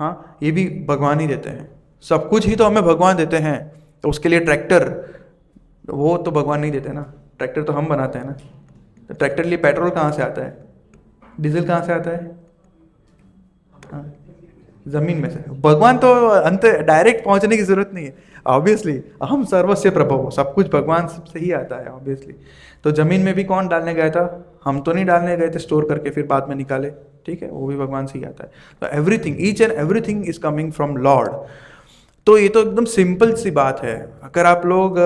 हाँ, ये भी भगवान ही देते हैं। सब कुछ ही तो हमें भगवान देते हैं। तो उसके लिए ट्रैक्टर, वो तो भगवान नहीं देते ना, ट्रैक्टर तो हम बनाते हैं ना। तो ट्रैक्टर के लिए पेट्रोल कहाँ से आता है? डीजल कहाँ से आता है? हाँ, जमीन में से। भगवान तो अंत डायरेक्ट पहुंचने की जरूरत नहीं है, ऑब्वियसली। हम सर्वस्य प्रभव, सब कुछ भगवान से ही आता है, ऑब्वियसली। तो जमीन में भी कौन डालने गया था? हम तो नहीं डालने गए थे स्टोर करके फिर बाद में निकाले, ठीक है, वो भी भगवान से ही आता है। तो everything, each and everything is coming from Lord. तो ये तो एकदम सिंपल सी बात है। अगर आप लोग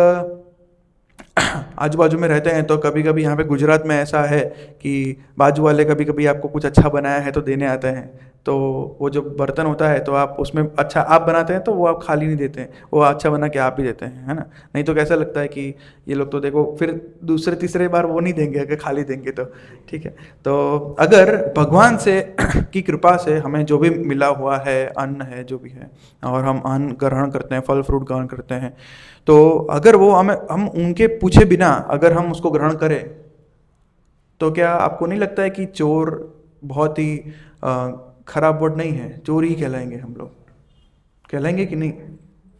आजू बाजू में रहते हैं तो कभी कभी यहाँ पे गुजरात में ऐसा है कि बाजू वाले कभी कभी आपको कुछ अच्छा बनाया है तो देने आते हैं। तो वो जो बर्तन होता है तो आप उसमें अच्छा आप बनाते हैं तो वो आप खाली नहीं देते हैं, वो अच्छा बना के आप भी देते हैं, है ना। नहीं तो कैसा लगता है कि ये लोग तो देखो, फिर दूसरे तीसरे बार वो नहीं देंगे अगर खाली देंगे तो, ठीक है। तो अगर भगवान से की कृपा से हमें जो भी मिला हुआ है, अन्न है, जो भी है, और हम अन्न ग्रहण करते हैं, फल फ्रूट ग्रहण करते हैं, तो अगर वो हम उनके पूछे बिना अगर हम उसको ग्रहण करें, तो क्या आपको नहीं लगता है कि चोर बहुत ही खराब वर्ड नहीं है? चोर ही कहलाएंगे हम लोग, कहलाएंगे कि नहीं,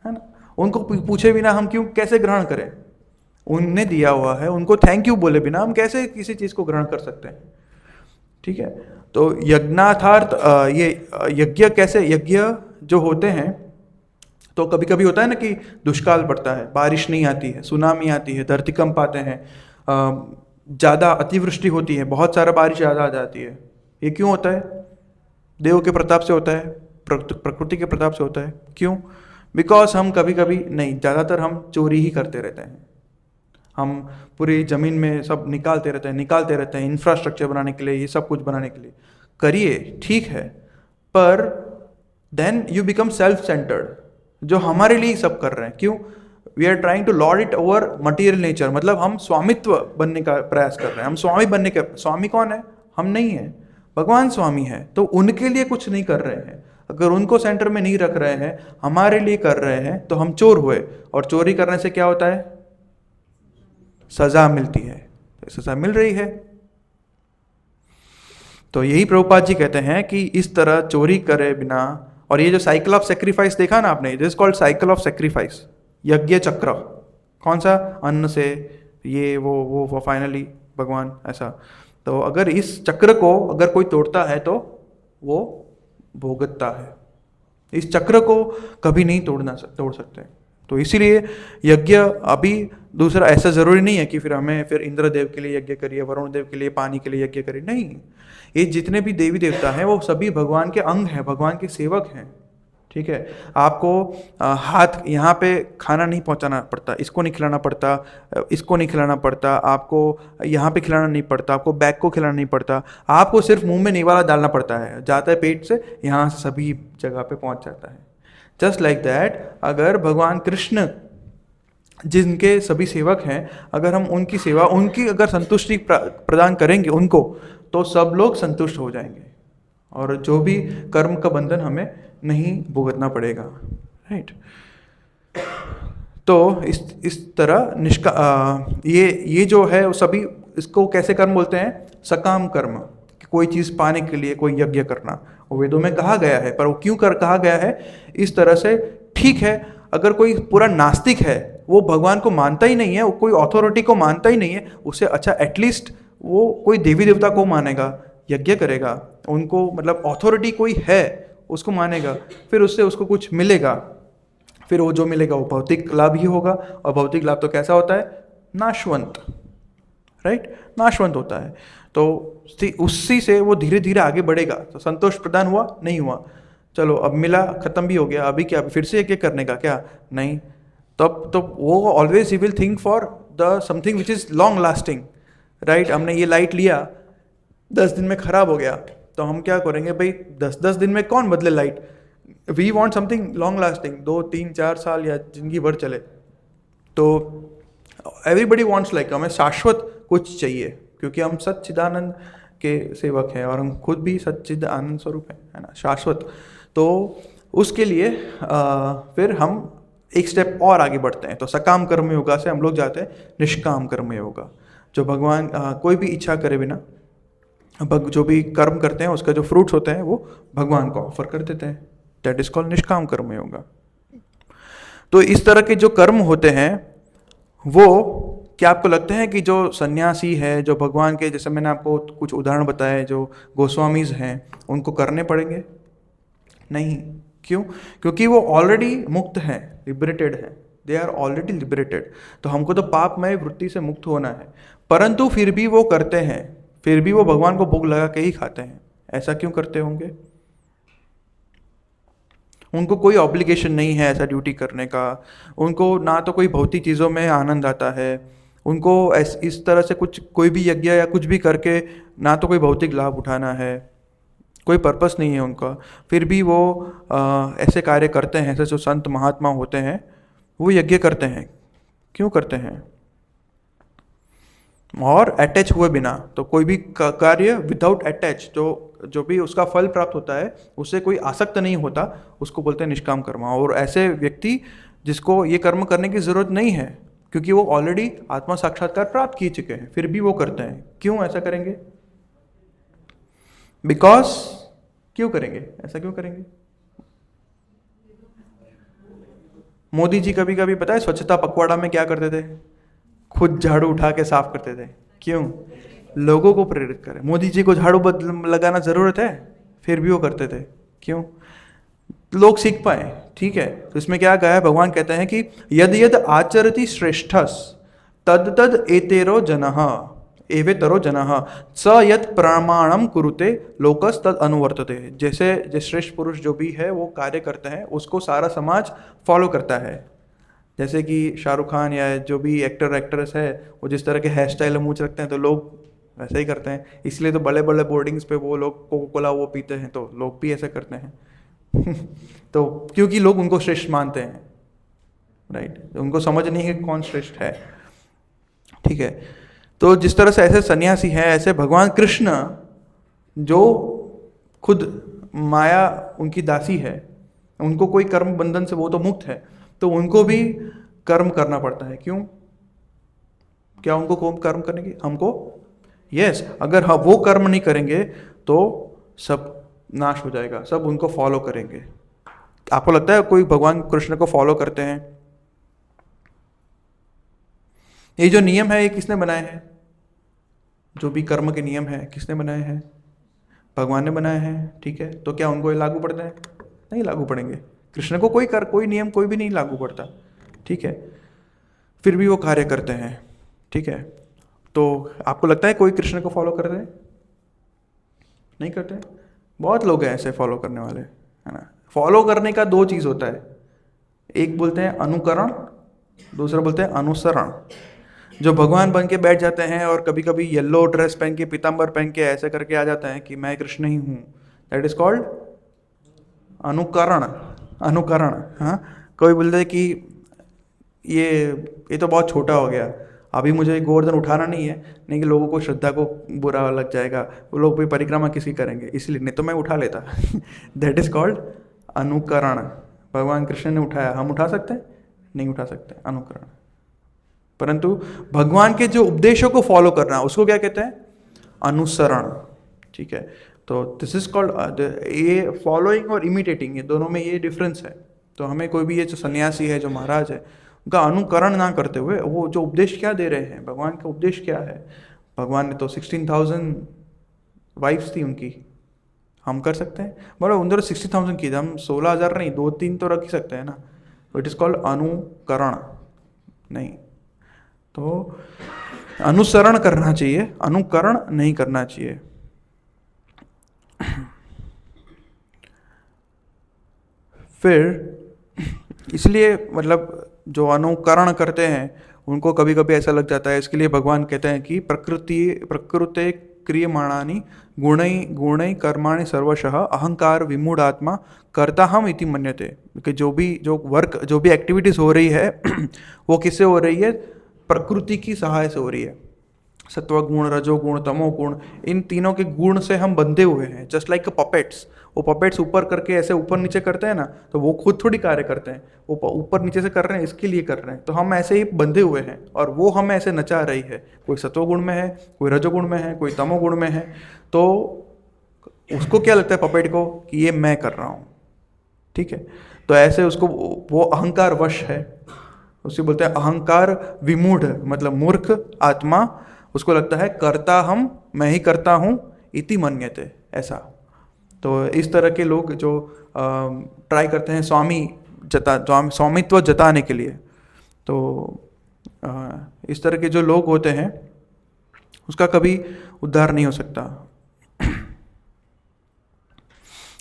है ना। उनको पूछे बिना हम क्यों, कैसे ग्रहण करें? उनने दिया हुआ है, उनको थैंक यू बोले बिना हम कैसे किसी चीज़ को ग्रहण कर सकते हैं, ठीक है। तो यज्ञार्थार्थ ये यज्ञ कैसे, यज्ञ जो होते हैं, तो कभी कभी होता है ना कि दुष्काल पड़ता है, बारिश नहीं आती है, सुनामी आती है, धरतीकंप आते हैं, ज़्यादा अतिवृष्टि होती है, बहुत सारा बारिश ज़्यादा आ जाती है। ये क्यों होता है? देव के प्रताप से होता है, प्रकृति के प्रताप से होता है। क्यों? बिकॉज हम कभी कभी नहीं, ज़्यादातर हम चोरी ही करते रहते हैं। हम पूरी ज़मीन में सब निकालते रहते हैं इंफ्रास्ट्रक्चर बनाने के लिए, ये सब कुछ बनाने के लिए। करिए, ठीक है, पर then you become self centred, जो हमारे लिए सब कर रहे हैं। क्यों? We are trying to lord it over material nature, मतलब हम स्वामित्व बनने का प्रयास कर रहे हैं, हम स्वामी बनने का। स्वामी कौन है? हम नहीं है। भगवान स्वामी है, तो उनके लिए कुछ नहीं कर रहे हैं। अगर उनको सेंटर में नहीं रख रहे हैं, हमारे लिए कर रहे हैं, तो हम चोर हुए। और चोरी करने से क्या होता है? सजा मिलती है। सजा मिल रही है। तो यही प्रभुपाद जी कहते हैं कि इस तरह चोरी करे बिना, और ये जो साइकिल ऑफ सेक्रीफाइस देखा ना आपने, this called cycle of sacrifice, यज्ञ चक्र। कौन सा? अन्न से ये वो फाइनली भगवान, ऐसा। तो अगर इस चक्र को अगर कोई तोड़ता है तो वो भोगता है। इस चक्र को कभी नहीं तोड़ सकते। तो इसीलिए यज्ञ अभी दूसरा ऐसा जरूरी नहीं है कि फिर हमें फिर इंद्रदेव के लिए यज्ञ करिए, वरुण देव के लिए पानी के लिए यज्ञ करिए, नहीं। ये जितने भी देवी देवता हैं वो सभी भगवान के अंग हैं, भगवान के सेवक हैं। ठीक है, आपको हाथ यहाँ पे खाना नहीं पहुँचाना पड़ता, इसको नहीं खिलाना पड़ता, इसको नहीं खिलाना पड़ता, आपको यहाँ पे खिलाना नहीं पड़ता, आपको बैक को खिलाना नहीं पड़ता, आपको सिर्फ मुंह में निवाला डालना पड़ता है, जाता है पेट से, यहाँ से सभी जगह पे पहुँच जाता है। जस्ट लाइक दैट, अगर भगवान कृष्ण जिनके सभी सेवक हैं, अगर हम उनकी सेवा, उनकी अगर संतुष्टि प्रदान करेंगे उनको, तो सब लोग संतुष्ट हो जाएंगे और जो भी कर्म का बंधन हमें नहीं भुगतना पड़ेगा। राइट। तो इस तरह ये जो है वो सभी, इसको कैसे कर्म बोलते हैं? सकाम कर्म। कोई चीज़ पाने के लिए कोई यज्ञ करना, वो वेदों में कहा गया है। पर वो क्यों कहा गया है इस तरह से? ठीक है, अगर कोई पूरा नास्तिक है, वो भगवान को मानता ही नहीं है, वो कोई अथॉरिटी को मानता ही नहीं है, उसे अच्छा एटलीस्ट वो कोई देवी देवता को मानेगा, यज्ञ करेगा, उनको मतलब अथॉरिटी कोई है उसको मानेगा, फिर उससे उसको कुछ मिलेगा। फिर वो जो मिलेगा वो भौतिक लाभ ही होगा। और भौतिक लाभ तो कैसा होता है? नाशवंत। राइट, नाशवंत होता है। तो उसी से वो धीरे धीरे आगे बढ़ेगा। तो संतोष प्रदान हुआ? नहीं हुआ। चलो अब मिला, खत्म भी हो गया, अभी क्या फिर से यज्ञ करने का क्या? नहीं। तब तो वो always he will think for the something which is long lasting. Right, हमने ये लाइट लिया, 10 दिन में खराब हो गया, तो हम क्या करेंगे भाई? 10 दिन में कौन बदले light? We want something long lasting, 2, 3, 4 साल या जिंदगी भर चले। तो एवरीबडी वॉन्ट्स लाइक, हमें शाश्वत कुछ चाहिए, क्योंकि हम सच्चिदानंद के सेवक हैं और हम खुद भी सच्चिद आनंद स्वरूप हैं, है ना, शाश्वत। तो उसके लिए फिर हम एक स्टेप और आगे बढ़ते हैं। तो सकाम कर्म योगा से हम लोग जाते हैं निष्काम कर्म योगा, जो भगवान कोई भी इच्छा करे बिना जो भी कर्म करते हैं उसका जो फ्रूट्स होते हैं वो भगवान को ऑफर कर देते हैं। That is called nishkam karma yoga. तो इस तरह के जो कर्म होते हैं वो, क्या आपको लगता है कि जो सन्यासी है, जो भगवान के, जैसे मैंने आपको कुछ उदाहरण बताए, जो गोस्वामीज हैं, उनको करने पड़ेंगे? नहीं। क्यों? क्योंकि वो ऑलरेडी मुक्त हैं, लिबरेटेड हैं, दे आर ऑलरेडी लिबरेटेड। तो हमको तो पापमय वृत्ति से मुक्त होना है, परंतु फिर भी वो करते हैं, फिर भी वो भगवान को भोग लगा के ही खाते हैं। ऐसा क्यों करते होंगे? उनको कोई ऑब्लिगेशन नहीं है ऐसा ड्यूटी करने का, उनको ना तो कोई भौतिक चीज़ों में आनंद आता है, उनको इस तरह से कुछ कोई भी यज्ञ या कुछ भी करके ना तो कोई भौतिक लाभ उठाना है, कोई पर्पस नहीं है उनका, फिर भी वो ऐसे कार्य करते हैं। ऐसे जो संत महात्मा होते हैं वो यज्ञ करते हैं। क्यों करते हैं? और अटैच हुए बिना। तो कोई भी कार्य विदाउट अटैच, जो भी उसका फल प्राप्त होता है उससे कोई आसक्त नहीं होता, उसको बोलते हैं निष्काम कर्म। और ऐसे व्यक्ति जिसको ये कर्म करने की जरूरत नहीं है, क्योंकि वो ऑलरेडी आत्मा साक्षात्कार प्राप्त की चुके हैं, फिर भी वो करते हैं। क्यों ऐसा करेंगे? बिकॉज क्यों करेंगे ऐसा? क्यों करेंगे? मोदी जी कभी कभी पता है स्वच्छता पखवाड़ा में क्या करते थे? खुद झाड़ू उठा के साफ करते थे। क्यों? लोगों को प्रेरित करें। मोदी जी को झाड़ू लगाना जरूरत है, फिर भी वो करते थे। क्यों? लोग सीख पाए। ठीक है, तो इसमें क्या कहा है? भगवान कहते हैं कि यद यद आचरति श्रेष्ठस तद तद एतेरो जनः एवेतरो जनः स यत् प्रमाणम कुरुते लोकस तद अनुवर्तते। जैसे जो श्रेष्ठ पुरुष जो भी है वो कार्य करते हैं, उसको सारा समाज फॉलो करता है। जैसे कि शाहरुख खान या जो भी एक्ट्रेस है, वो जिस तरह के हेयर स्टाइल मूछ रखते हैं तो लोग वैसे ही करते हैं। इसलिए तो बड़े बड़े बोर्डिंग्स पे वो लोग कोको कोला वो पीते हैं, तो लोग भी ऐसा करते हैं तो क्योंकि लोग उनको श्रेष्ठ मानते हैं। राइट, उनको समझ नहीं है कौन श्रेष्ठ है। ठीक है, तो जिस तरह से ऐसे सन्यासी हैं, ऐसे भगवान कृष्ण जो खुद माया उनकी दासी है, उनको कोई कर्म बंधन से, वो तो मुक्त है, तो उनको भी कर्म करना पड़ता है। क्यों? क्या उनको को कर्म करने की हमको? यस, अगर हम वो कर्म नहीं करेंगे तो सब नाश हो जाएगा, सब उनको फॉलो करेंगे। आपको लगता है कोई भगवान कृष्ण को फॉलो करते हैं? ये जो नियम है ये किसने बनाए हैं? जो भी कर्म के नियम है किसने बनाए हैं? भगवान ने बनाए हैं। ठीक है, तो क्या उनको ये लागू पड़ते हैं? नहीं लागू पड़ेंगे। कृष्ण को कोई नियम कोई भी नहीं लागू पड़ता। ठीक है, फिर भी वो कार्य करते हैं। ठीक है, तो आपको लगता है कोई कृष्ण को फॉलो करते हैं? नहीं करते। बहुत लोग हैं ऐसे फॉलो करने वाले, है ना। फॉलो करने का दो चीज़ होता है, एक बोलते हैं अनुकरण, दूसरा बोलते हैं अनुसरण। जो भगवान बन के बैठ जाते हैं और कभी कभी येलो ड्रेस पहन के, पीताम्बर पहन के ऐसे करके आ जाते हैं कि मैं कृष्ण ही हूँ, दैट इज कॉल्ड अनुकरण। अनुकरण, हाँ। कोई बोलते हैं कि ये तो बहुत छोटा हो गया, अभी मुझे गोवर्धन उठाना नहीं है, नहीं कि लोगों को श्रद्धा को बुरा लग जाएगा, वो लोग भी परिक्रमा किसी करेंगे, इसलिए नहीं तो मैं उठा लेता। दैट इज कॉल्ड अनुकरण। भगवान कृष्ण ने उठाया, हम उठा सकते हैं? नहीं उठा सकते, अनुकरण। परंतु भगवान के जो उपदेशों को फॉलो करना, उसको क्या कहते हैं? अनुसरण। ठीक है, तो दिस इज कॉल्ड, ये फॉलोइंग और इमिटेटिंग, ये दोनों में ये डिफरेंस है। तो हमें कोई भी, ये जो सन्यासी है, जो महाराज है, उनका अनुकरण ना करते हुए वो जो उपदेश क्या दे रहे हैं, भगवान का उपदेश क्या है। भगवान ने तो 16,000 वाइफ्स थी उनकी, हम कर सकते हैं? बोलो उन 60,000 की, हम 16,000 नहीं, 2-3 तो रख ही सकते हैं ना। इट इज कॉल्ड अनुकरण, नहीं। तो अनुसरण करना चाहिए, अनुकरण नहीं करना चाहिए। फिर इसलिए मतलब जो अनुकरण करते हैं उनको कभी कभी ऐसा लग जाता है, इसके लिए भगवान कहते हैं कि प्रकृते क्रियमाणानि गुणै गुणै कर्माणि सर्वशः अहंकार विमूढ़ात्मा कर्ता हम इति मन्यते। कि जो भी एक्टिविटीज हो रही है वो किससे हो रही है? प्रकृति की सहाय से हो रही है। सत्वगुण, रजोगुण, तमोगुण, इन तीनों के गुण से हम बंधे हुए हैं, जस्ट लाइक पपेट्स। वो पपेट्स ऊपर करके ऐसे ऊपर नीचे करते हैं ना, तो वो खुद थोड़ी कार्य करते हैं, वो ऊपर नीचे से कर रहे हैं इसके लिए कर रहे हैं। तो हम ऐसे ही बंधे हुए हैं और वो हमें ऐसे नचा रही है। कोई सत्वगुण में है, कोई रजोगुण में है, कोई तमोगुण में है। तो उसको क्या लगता है पपेट को कि ये मैं कर रहा हूँ। ठीक है, तो ऐसे उसको वो अहंकार वश है, उसे बोलते हैं अहंकार विमूढ़, मतलब मूर्ख आत्मा। उसको लगता है करता हम, मैं ही करता हूँ, इति मन्यते, ऐसा। तो इस तरह के लोग जो ट्राई करते हैं स्वामित्व जताने के लिए, तो इस तरह के जो लोग होते हैं उसका कभी उद्धार नहीं हो सकता।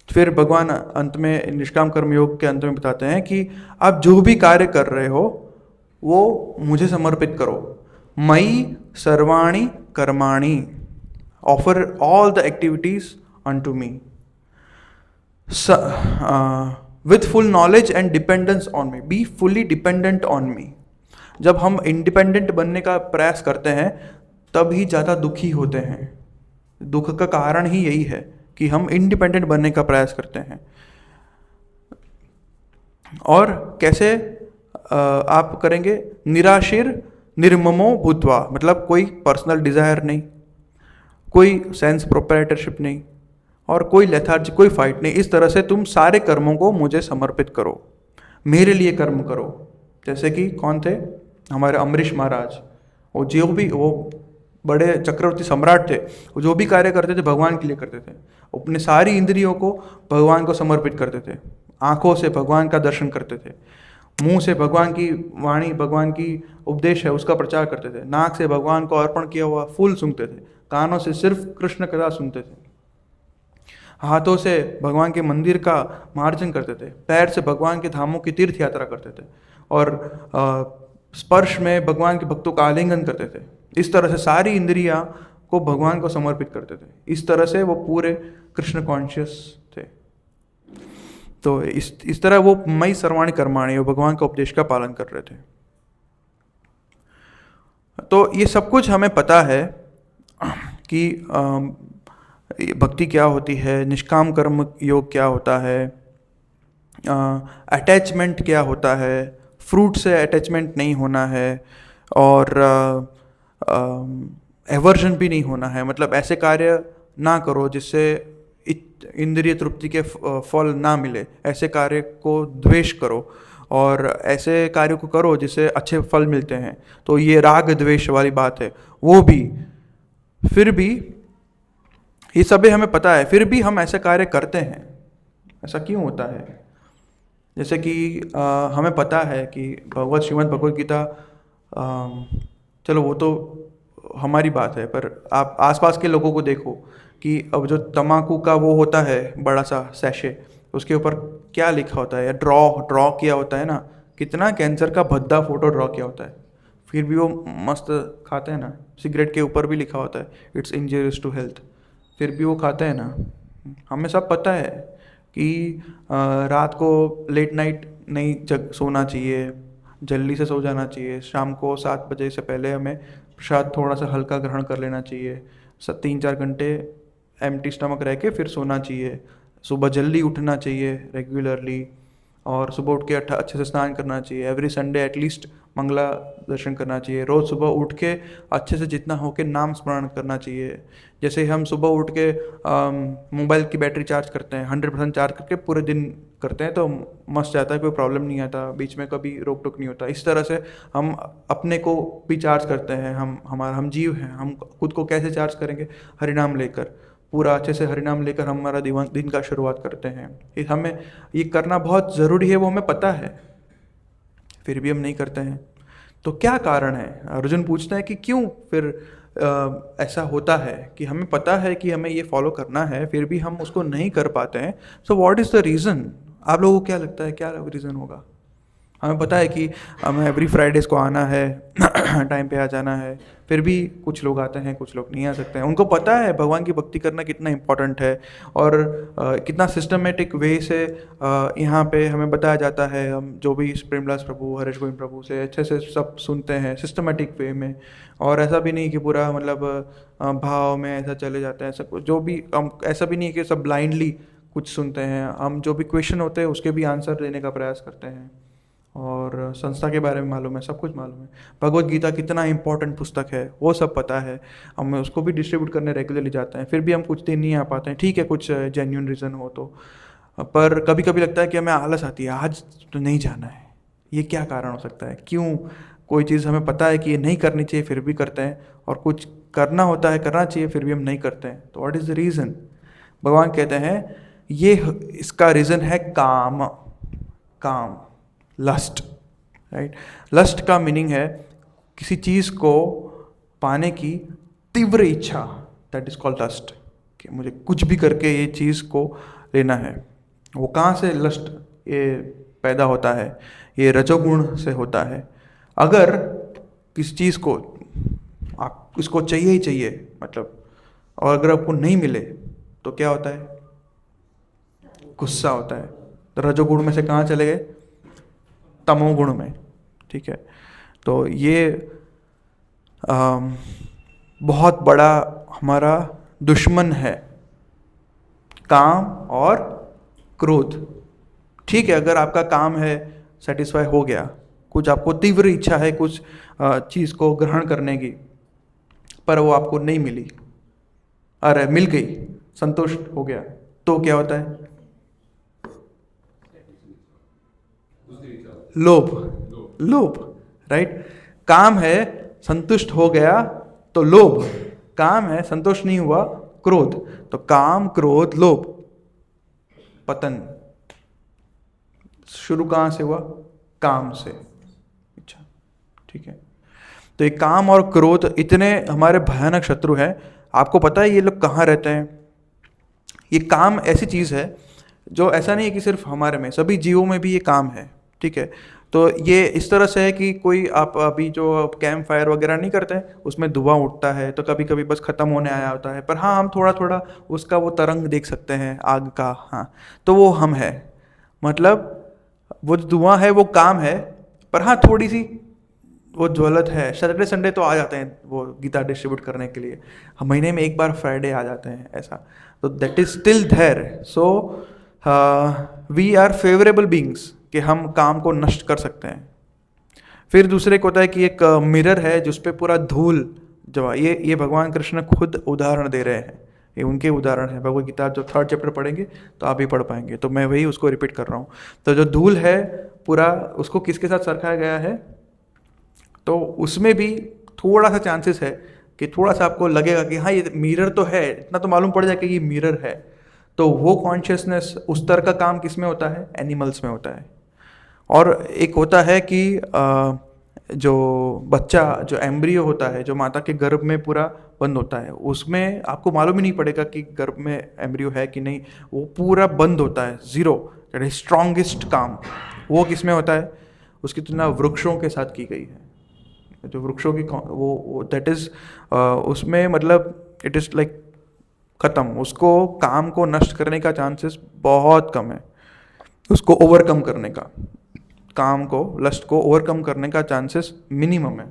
फिर भगवान अंत में निष्काम कर्म योग के अंत में बताते हैं कि आप जो भी कार्य कर रहे हो वो मुझे समर्पित करो। मयि सर्वाणि कर्माणि, offer all the activities unto me with full knowledge and dependence on me, be fully dependent on me. जब हम इंडिपेंडेंट बनने का प्रयास करते हैं तब ही ज़्यादा दुखी होते हैं। दुख का कारण ही यही है कि हम इंडिपेंडेंट बनने का प्रयास करते हैं। और कैसे आप करेंगे? निराशीर निर्ममो भूत्वा, मतलब कोई पर्सनल डिजायर नहीं, कोई सेंस प्रोप्राइटरशिप नहीं, और कोई लेथार्जी, कोई फाइट नहीं। इस तरह से तुम सारे कर्मों को मुझे समर्पित करो, मेरे लिए कर्म करो। जैसे कि कौन थे? हमारे अम्बरीश महाराज। वो बड़े चक्रवर्ती सम्राट थे, वो जो भी कार्य करते थे भगवान के लिए करते थे। अपने सारी इंद्रियों को भगवान को समर्पित करते थे। आंखों से भगवान का दर्शन करते थे, मुंह से भगवान की वाणी, भगवान की उपदेश है उसका प्रचार करते थे, नाक से भगवान को अर्पण किया हुआ फूल सूंघते थे, कानों से सिर्फ कृष्ण कथा सुनते थे, हाथों से भगवान के मंदिर का मार्जन करते थे, पैर से भगवान के धामों की तीर्थ यात्रा करते थे, और स्पर्श में भगवान के भक्तों का आलिंगन करते थे। इस तरह से सारी इंद्रियां को भगवान को समर्पित करते थे। इस तरह से वो पूरे कृष्ण कॉन्शियस थे। तो इस तरह वो मयि सर्वाणि कर्माणि, वो भगवान का उपदेश का पालन कर रहे थे। तो ये सब कुछ हमें पता है कि भक्ति क्या होती है, निष्काम कर्म योग क्या होता है, अटैचमेंट क्या होता है, फ्रूट से अटैचमेंट नहीं होना है, और एवर्जन भी नहीं होना है। मतलब ऐसे कार्य ना करो जिससे इंद्रिय तृप्ति के फल ना मिले, ऐसे कार्य को द्वेष करो, और ऐसे कार्य को करो जिससे अच्छे फल मिलते हैं। तो ये राग द्वेष वाली बात है। वो भी फिर भी ये सभी हमें पता है, फिर भी हम ऐसे कार्य करते हैं। ऐसा क्यों होता है? जैसे कि हमें पता है कि श्रीमद् भगवद गीता, चलो वो तो हमारी बात है, पर आप आसपास के लोगों को देखो कि अब जो तम्बाकू का वो होता है बड़ा सा सैशे, उसके ऊपर क्या लिखा होता है, या ड्रॉ किया होता है ना, कितना कैंसर का भद्दा फोटो ड्रॉ किया होता है, फिर भी वो मस्त खाते हैं ना। सिगरेट के ऊपर भी लिखा होता है इट्स इंजूरियस टू हेल्थ, फिर भी वो खाते हैं ना। हमें सब पता है कि रात को लेट नाइट नहीं सोना चाहिए, जल्दी से सो जाना चाहिए। शाम को 7 बजे से पहले हमें प्रसाद थोड़ा सा हल्का ग्रहण कर लेना चाहिए। 3-4 घंटे एम्प्टी स्टमक रह के फिर सोना चाहिए। सुबह जल्दी उठना चाहिए रेगुलरली, और सुबह उठ के अच्छे से स्नान करना चाहिए। एवरी संडे एटलीस्ट मंगला दर्शन करना चाहिए। रोज़ सुबह उठ के अच्छे से जितना हो के नाम स्मरण करना चाहिए। जैसे हम सुबह उठ के मोबाइल की बैटरी चार्ज करते हैं, 100% चार्ज करके पूरे दिन करते हैं तो मस्त जाता है, कोई प्रॉब्लम नहीं आता, बीच में कभी रोक टोक नहीं होता। इस तरह से हम अपने को भी चार्ज करते हैं। हम जीव हैं, हम खुद को कैसे चार्ज करेंगे? हरिनाम लेकर, पूरा अच्छे से हरिनाम लेकर हमारा दिन का शुरुआत करते हैं। हमें ये करना बहुत ज़रूरी है, वो हमें पता है, फिर भी हम नहीं करते हैं। तो क्या कारण है? अर्जुन पूछता है कि क्यों फिर ऐसा होता है कि हमें पता है कि हमें ये फॉलो करना है, फिर भी हम उसको नहीं कर पाते हैं। So what is the reason? आप लोगों को क्या लगता है, क्या रीज़न होगा? हमें पता है कि हमें एवरी फ्राइडेज़ को आना है, टाइम पे आ जाना है, फिर भी कुछ लोग आते हैं, कुछ लोग नहीं आ सकते हैं। उनको पता है भगवान की भक्ति करना कितना इम्पोर्टेंट है, और कितना सिस्टमेटिक वे से यहाँ पे हमें बताया जाता है। हम जो भी प्रेमदास प्रभु, हरीश गोविंद प्रभु से अच्छे से सब सुनते हैं सिस्टमेटिक वे में, और ऐसा भी नहीं कि पूरा मतलब भाव में ऐसा चले जाता है। ऐसा जो भी हम, ऐसा भी नहीं है कि सब ब्लाइंडली कुछ सुनते हैं। हम जो भी क्वेश्चन होते हैं उसके भी आंसर देने का प्रयास करते हैं, और संस्था के बारे में मालूम है, सब कुछ मालूम है। भगवद गीता कितना इंपॉर्टेंट पुस्तक है वो सब पता है। हम उसको भी डिस्ट्रीब्यूट करने रेगुलरली जाते हैं, फिर भी हम कुछ दिन नहीं आ पाते हैं। ठीक है, कुछ जेन्युइन रीज़न हो तो, पर कभी कभी लगता है कि हमें आलस आती है, आज तो नहीं जाना है। ये क्या कारण हो सकता है? क्यों कोई चीज़ हमें पता है कि ये नहीं करनी चाहिए फिर भी करते हैं, और कुछ करना होता है, करना चाहिए, फिर भी हम नहीं करते हैं? तो व्हाट इज़ द रीज़न? भगवान कहते हैं ये इसका रीज़न है काम। काम, लस्ट, राइट? लस्ट का मीनिंग है किसी चीज़ को पाने की तीव्र इच्छा, दैट इज कॉल्ड लस्ट, कि मुझे कुछ भी करके ये चीज़ को लेना है। वो कहाँ से लस्ट ये पैदा होता है? ये रजोगुण से होता है। अगर किसी चीज़ को आप इसको चाहिए ही चाहिए, मतलब, और अगर आपको नहीं मिले तो क्या होता है? गुस्सा होता है। तो रजोगुण में से कहाँ चले गए? तमोगुण में। ठीक है, तो ये बहुत बड़ा हमारा दुश्मन है, काम और क्रोध। ठीक है, अगर आपका काम है सेटिस्फाई हो गया, कुछ आपको तीव्र इच्छा है कुछ चीज़ को ग्रहण करने की, पर वो आपको नहीं मिली, अरे मिल गई, संतुष्ट हो गया, तो क्या होता है? लोभ। लोभ, राइट? काम है, संतुष्ट हो गया तो लोभ। काम है, संतुष्ट नहीं हुआ, क्रोध। तो काम, क्रोध, लोभ, पतन शुरू कहाँ से हुआ? काम से। अच्छा, ठीक है। तो ये काम और क्रोध इतने हमारे भयानक शत्रु हैं। आपको पता है ये लोग कहाँ रहते हैं? ये काम ऐसी चीज़ है जो ऐसा नहीं है कि सिर्फ हमारे में, सभी जीवों में भी ये काम है। ठीक है, तो ये इस तरह से है कि कोई आप अभी जो कैंप फायर वगैरह नहीं करते हैं उसमें धुआं उठता है तो कभी कभी बस ख़त्म होने आया होता है, पर हाँ हम थोड़ा थोड़ा उसका वो तरंग देख सकते हैं आग का। हाँ, तो वो हम है, मतलब वो जो धुआं है वो काम है, पर हाँ थोड़ी सी वो ज्वलत है। सैटरडे संडे तो आ जाते हैं वो गीता डिस्ट्रीब्यूट करने के लिए, हम महीने में एक बार फ्राइडे आ जाते हैं ऐसा। तो that is still there. So we are favourable beings कि हम काम को नष्ट कर सकते हैं। फिर दूसरे को होता है कि एक मिरर है जिस पे पूरा धूल जमा, ये भगवान कृष्ण खुद उदाहरण दे रहे हैं, ये उनके उदाहरण है। भगवद गीता जो 3rd चैप्टर पढ़ेंगे तो आप भी पढ़ पाएंगे, तो मैं वही उसको रिपीट कर रहा हूँ। तो जो धूल है पूरा, उसको किसके साथ सरखाया गया है, तो उसमें भी थोड़ा सा चांसेस है कि थोड़ा सा आपको लगेगा कि हाँ ये मिरर तो है, इतना तो मालूम पड़ जाए कि ये मिरर है। तो वो कॉन्शियसनेस उस तरह का काम किस में होता है, एनिमल्स में होता है। और एक होता है कि जो बच्चा, जो एम्ब्रियो होता है, जो माता के गर्भ में पूरा बंद होता है, उसमें आपको मालूम ही नहीं पड़ेगा कि गर्भ में एम्ब्रियो है कि नहीं, वो पूरा बंद होता है, ज़ीरो। दैट इज स्ट्रॉन्गेस्ट काम वो किस में होता है, उसकी तुलना वृक्षों के साथ की गई है। जो वृक्षों की वो दैट इज उसमें मतलब इट इज़ लाइक ख़त्म, उसको काम को नष्ट करने का चांसेस बहुत कम है, उसको ओवरकम करने का, काम को, लस्ट को ओवरकम करने का चांसेस मिनिमम है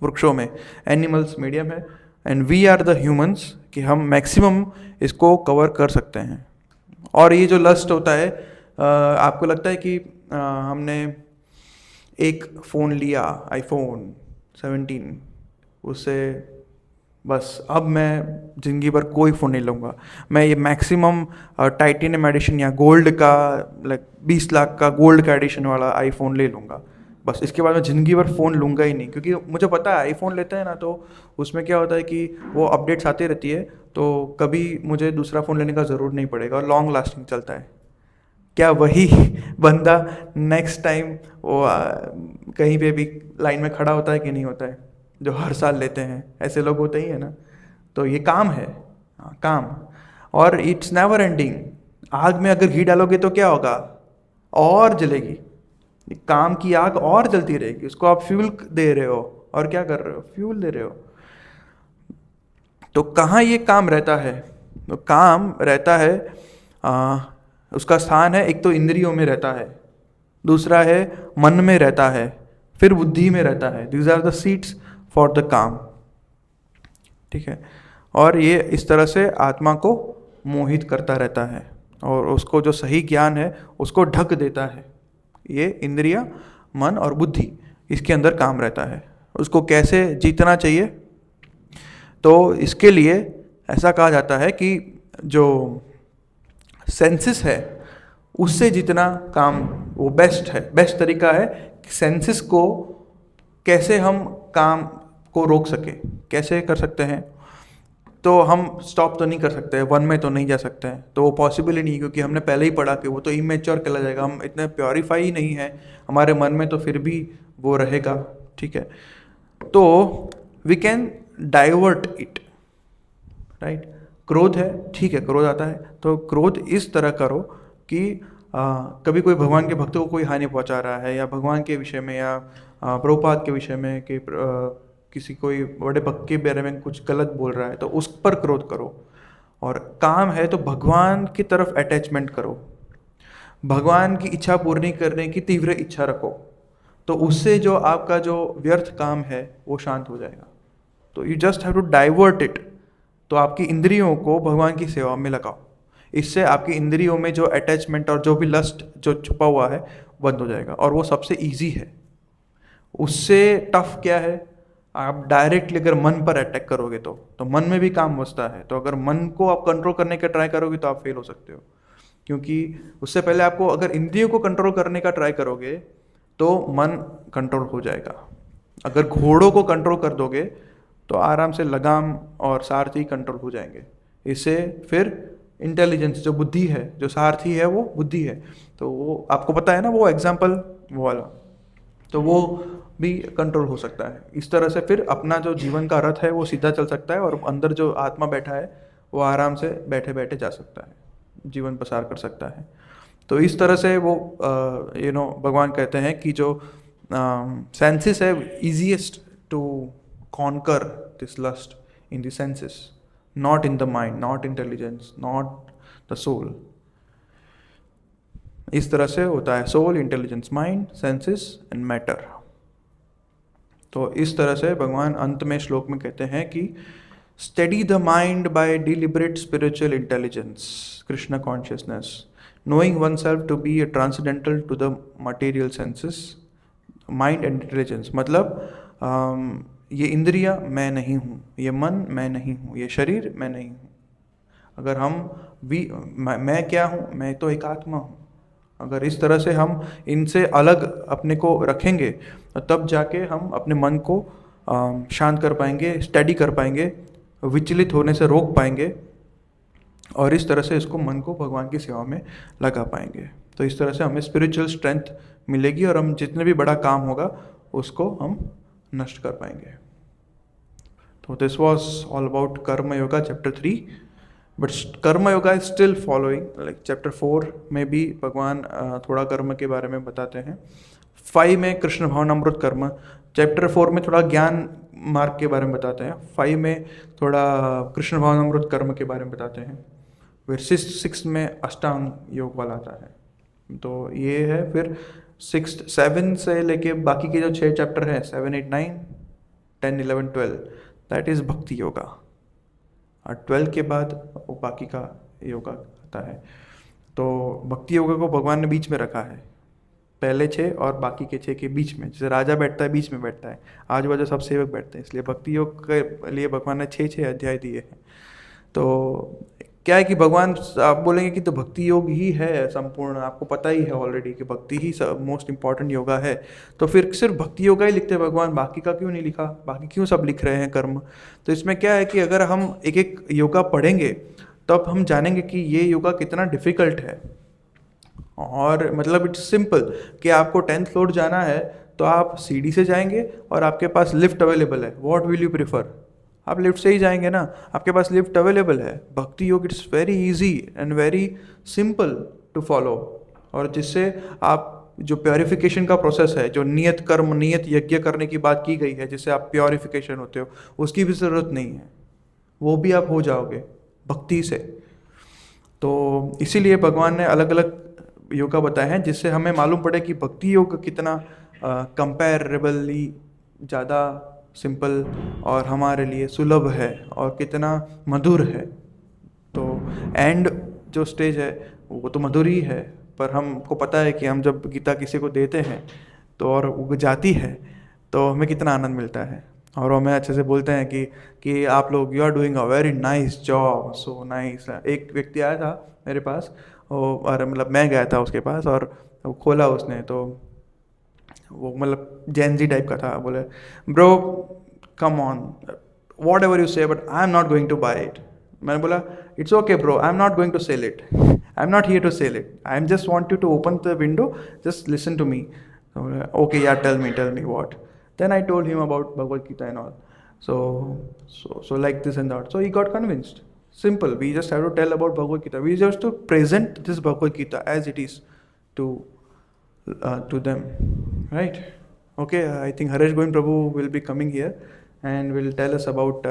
वृक्षों में। एनिमल्स मीडियम है, and we are the humans कि हम मैक्सिमम इसको कवर कर सकते हैं। और ये जो लस्ट होता है, आपको लगता है कि हमने एक फ़ोन लिया iPhone 17, उससे बस अब मैं ज़िंदगी भर कोई फ़ोन नहीं लूँगा, मैं ये मैक्सिमम टाइटेनियम एडिशन या गोल्ड का लाइक 20 लाख का गोल्ड का एडिशन वाला आईफोन ले लूँगा, बस इसके बाद मैं ज़िंदगी भर फ़ोन लूँगा ही नहीं। क्योंकि मुझे पता है आईफोन लेते हैं ना तो उसमें क्या होता है कि वो अपडेट्स आती रहती है, तो कभी मुझे दूसरा फ़ोन लेने का ज़रूर नहीं पड़ेगा और लॉन्ग लास्टिंग चलता है। क्या वही बंदा नेक्स्ट टाइम वो कहीं पे भी लाइन में खड़ा होता है कि नहीं होता है, जो हर साल लेते हैं, ऐसे लोग होते ही है ना। तो ये काम है, काम। और इट्स नेवर एंडिंग। आग में अगर घी डालोगे तो क्या होगा, और जलेगी। ये काम की आग और जलती रहेगी, उसको आप फ्यूल दे रहे हो, और क्या कर रहे हो, फ्यूल दे रहे हो। तो कहाँ ये काम रहता है, तो काम रहता है उसका स्थान है, एक तो इंद्रियों में रहता है, दूसरा है मन में रहता है, फिर बुद्धि में रहता है। These are the seats for the kama, ठीक है। और ये इस तरह से आत्मा को मोहित करता रहता है और उसको जो सही ज्ञान है उसको ढक देता है। ये इंद्रिया, मन और बुद्धि, इसके अंदर काम रहता है। उसको कैसे जीतना चाहिए, तो इसके लिए ऐसा कहा जाता है कि जो सेंसिस है उससे जितना काम वो बेस्ट है, बेस्ट तरीका है कि सेंसिस को कैसे हम काम को रोक सके, कैसे कर सकते हैं। तो हम स्टॉप तो नहीं कर सकते, वन में तो नहीं जा सकते हैं, तो वो पॉसिबल ही नहीं, क्योंकि हमने पहले ही पढ़ा कि वो तो इमेच्योर चला जाएगा, हम इतने प्योरीफाई ही नहीं है, हमारे मन में तो फिर भी वो रहेगा, ठीक है। तो we can divert it, right. क्रोध है, ठीक है, क्रोध आता है तो क्रोध इस तरह करो कि कभी कोई भगवान के भक्तों को कोई हानि पहुंचा रहा है, या भगवान के विषय में, या प्रभुपाद के विषय में कि किसी कोई बड़े भक्त के बारे में कुछ गलत बोल रहा है, तो उस पर क्रोध करो। और काम है तो भगवान की तरफ अटैचमेंट करो, भगवान की इच्छा पूरी करने की तीव्र इच्छा रखो, तो उससे जो आपका जो व्यर्थ काम है वो शांत हो जाएगा। तो you just have to divert it. तो आपकी इंद्रियों को भगवान की सेवा में लगाओ, इससे आपकी इंद्रियों में जो अटैचमेंट और जो भी लस्ट जो छुपा हुआ है बंद हो जाएगा, और वो सबसे ईजी है। उससे टफ क्या है, आप डायरेक्टली अगर मन पर अटैक करोगे तो मन में भी काम बसता है, तो अगर मन को आप कंट्रोल करने का ट्राई करोगे तो आप फेल हो सकते हो। क्योंकि उससे पहले आपको अगर इंद्रियों को कंट्रोल करने का ट्राई करोगे तो मन कंट्रोल हो जाएगा। अगर घोड़ों को कंट्रोल कर दोगे तो आराम से लगाम और सारथी कंट्रोल हो जाएंगे। इससे फिर इंटेलिजेंस, जो बुद्धि है, जो सारथी है वो बुद्धि है, तो वो आपको पता है ना वो एग्जाम्पल वो वाला, तो वो भी कंट्रोल हो सकता है। इस तरह से फिर अपना जो जीवन का रथ है वो सीधा चल सकता है, और अंदर जो आत्मा बैठा है वो आराम से बैठे बैठे जा सकता है, जीवन प्रसार कर सकता है। तो इस तरह से वो भगवान कहते हैं कि जो सेंसेस है easiest to conquer this lust in the senses, not in the mind, not intelligence, not the soul. इस तरह से होता है soul, intelligence, mind, senses and matter. तो इस तरह से भगवान अंत में श्लोक में कहते हैं कि study the mind bye deliberate spiritual intelligence, Krishna consciousness, knowing oneself to be a transcendental to the material senses, mind and intelligence. मतलब ये इंद्रिया मैं नहीं हूँ, ये मन मैं नहीं हूँ, ये शरीर मैं नहीं हूँ। अगर हम भी मैं क्या हूँ, मैं तो एक आत्मा हूँ। अगर इस तरह से हम इनसे अलग अपने को रखेंगे तब जाके हम अपने मन को शांत कर पाएंगे, स्टडी कर पाएंगे, विचलित होने से रोक पाएंगे और इस तरह से इसको मन को भगवान की सेवा में लगा पाएंगे। तो इस तरह से हमें स्पिरिचुअल स्ट्रेंथ मिलेगी और हम जितने भी बड़ा काम होगा उसको हम नष्ट कर पाएंगे। तो दिस वाज ऑल अबाउट कर्म योगा चैप्टर 3, बट कर्म yoga is still following, like chapter 4 में भी भगवान थोड़ा कर्म के बारे में बताते हैं। 5 में कृष्ण भावनामृत कर्म, चैप्टर 4 में थोड़ा ज्ञान मार्ग के बारे में बताते हैं, 5 में थोड़ा कृष्ण भावनामृत कर्म के बारे में बताते हैं, फिर 6 में अष्टांग योग वाला आता है। तो ये है फिर 7 से लेके बाकी के जो 6 चैप्टर हैं 7, 8, 9, 10, 11, 12 दैट इज़ भक्ति योगा, और 12 के बाद वो बाकी का योगा आता है। तो भक्ति योगा को भगवान ने बीच में रखा है, पहले 6 और बाकी के 6 के बीच में। जैसे राजा बैठता है बीच में बैठता है, आजू बाजू सब सेवक बैठते हैं, इसलिए भक्ति योग के लिए भगवान ने 6 अध्याय दिए हैं। तो क्या है कि भगवान, आप बोलेंगे कि तो भक्ति योग ही है संपूर्ण, आपको पता ही है ऑलरेडी कि भक्ति ही मोस्ट इंपॉर्टेंट योगा है, तो फिर सिर्फ भक्ति योगा ही लिखते हैं भगवान, बाकी का क्यों नहीं लिखा, बाकी क्यों सब लिख रहे हैं कर्म। तो इसमें क्या है कि अगर हम एक एक योगा पढ़ेंगे तब हम जानेंगे कि ये योगा कितना डिफ़िकल्ट है। और मतलब इट्स सिंपल कि आपको 10th फ्लोर जाना है तो आप सीढ़ी से जाएंगे और आपके पास लिफ्ट अवेलेबल है, व्हाट विल यू प्रीफर, आप लिफ्ट से ही जाएंगे ना, आपके पास लिफ्ट अवेलेबल है। Bhakti yoga it's very easy and very simple to follow, और जिससे आप जो प्योरिफिकेशन का प्रोसेस है, जो नियत कर्म नियत यज्ञ करने की बात की गई है जिससे आप प्योरिफिकेशन होते हो, उसकी भी ज़रूरत नहीं है, वो भी आप हो जाओगे भक्ति से। तो इसीलिए भगवान ने अलग अलग योगा बताए हैं जिससे हमें मालूम पड़े कि भक्ति योग कितना कंपेरेबली ज़्यादा सिंपल और हमारे लिए सुलभ है और कितना मधुर है। तो एंड जो स्टेज है वो तो मधुर ही है, पर हमको पता है कि हम जब गीता किसी को देते हैं तो और वो जाती है तो हमें कितना आनंद मिलता है, और वो हमें अच्छे से बोलते हैं कि आप लोग you are doing a very nice job, so nice. एक व्यक्ति आया था मेरे पास, और मतलब मैं गया था उसके पास और वो खोला उसने, तो वो मतलब जेनजी टाइप का था, बोले bro come on whatever you say but I am not going to buy it. मैंने बोला it's okay bro, I am not going to sell it, I am not here to sell it, I am just want you to open the window, just listen to me. Okay यार, tell me what. Then I told him about Bhagavad Gita and all, so like this and that, so he got convinced. Simple, we just have to tell about Bhagavad Gita, we just to present this Bhagavad Gita as it is to them, right? Okay, I think Haresh Govind Prabhu will be coming here and will tell us about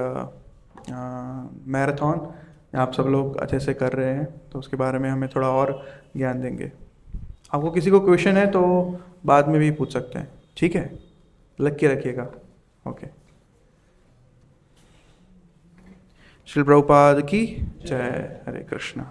marathon। आप सब लोग अच्छे से कर रहे हैं तो उसके बारे में हमें थोड़ा और ज्ञान देंगे। आपको किसी को क्वेश्चन है तो बाद में भी पूछ सकते हैं, ठीक है? लग के रखिएगा। ओके, श्री प्रभुपाद की जय। हरे कृष्णा।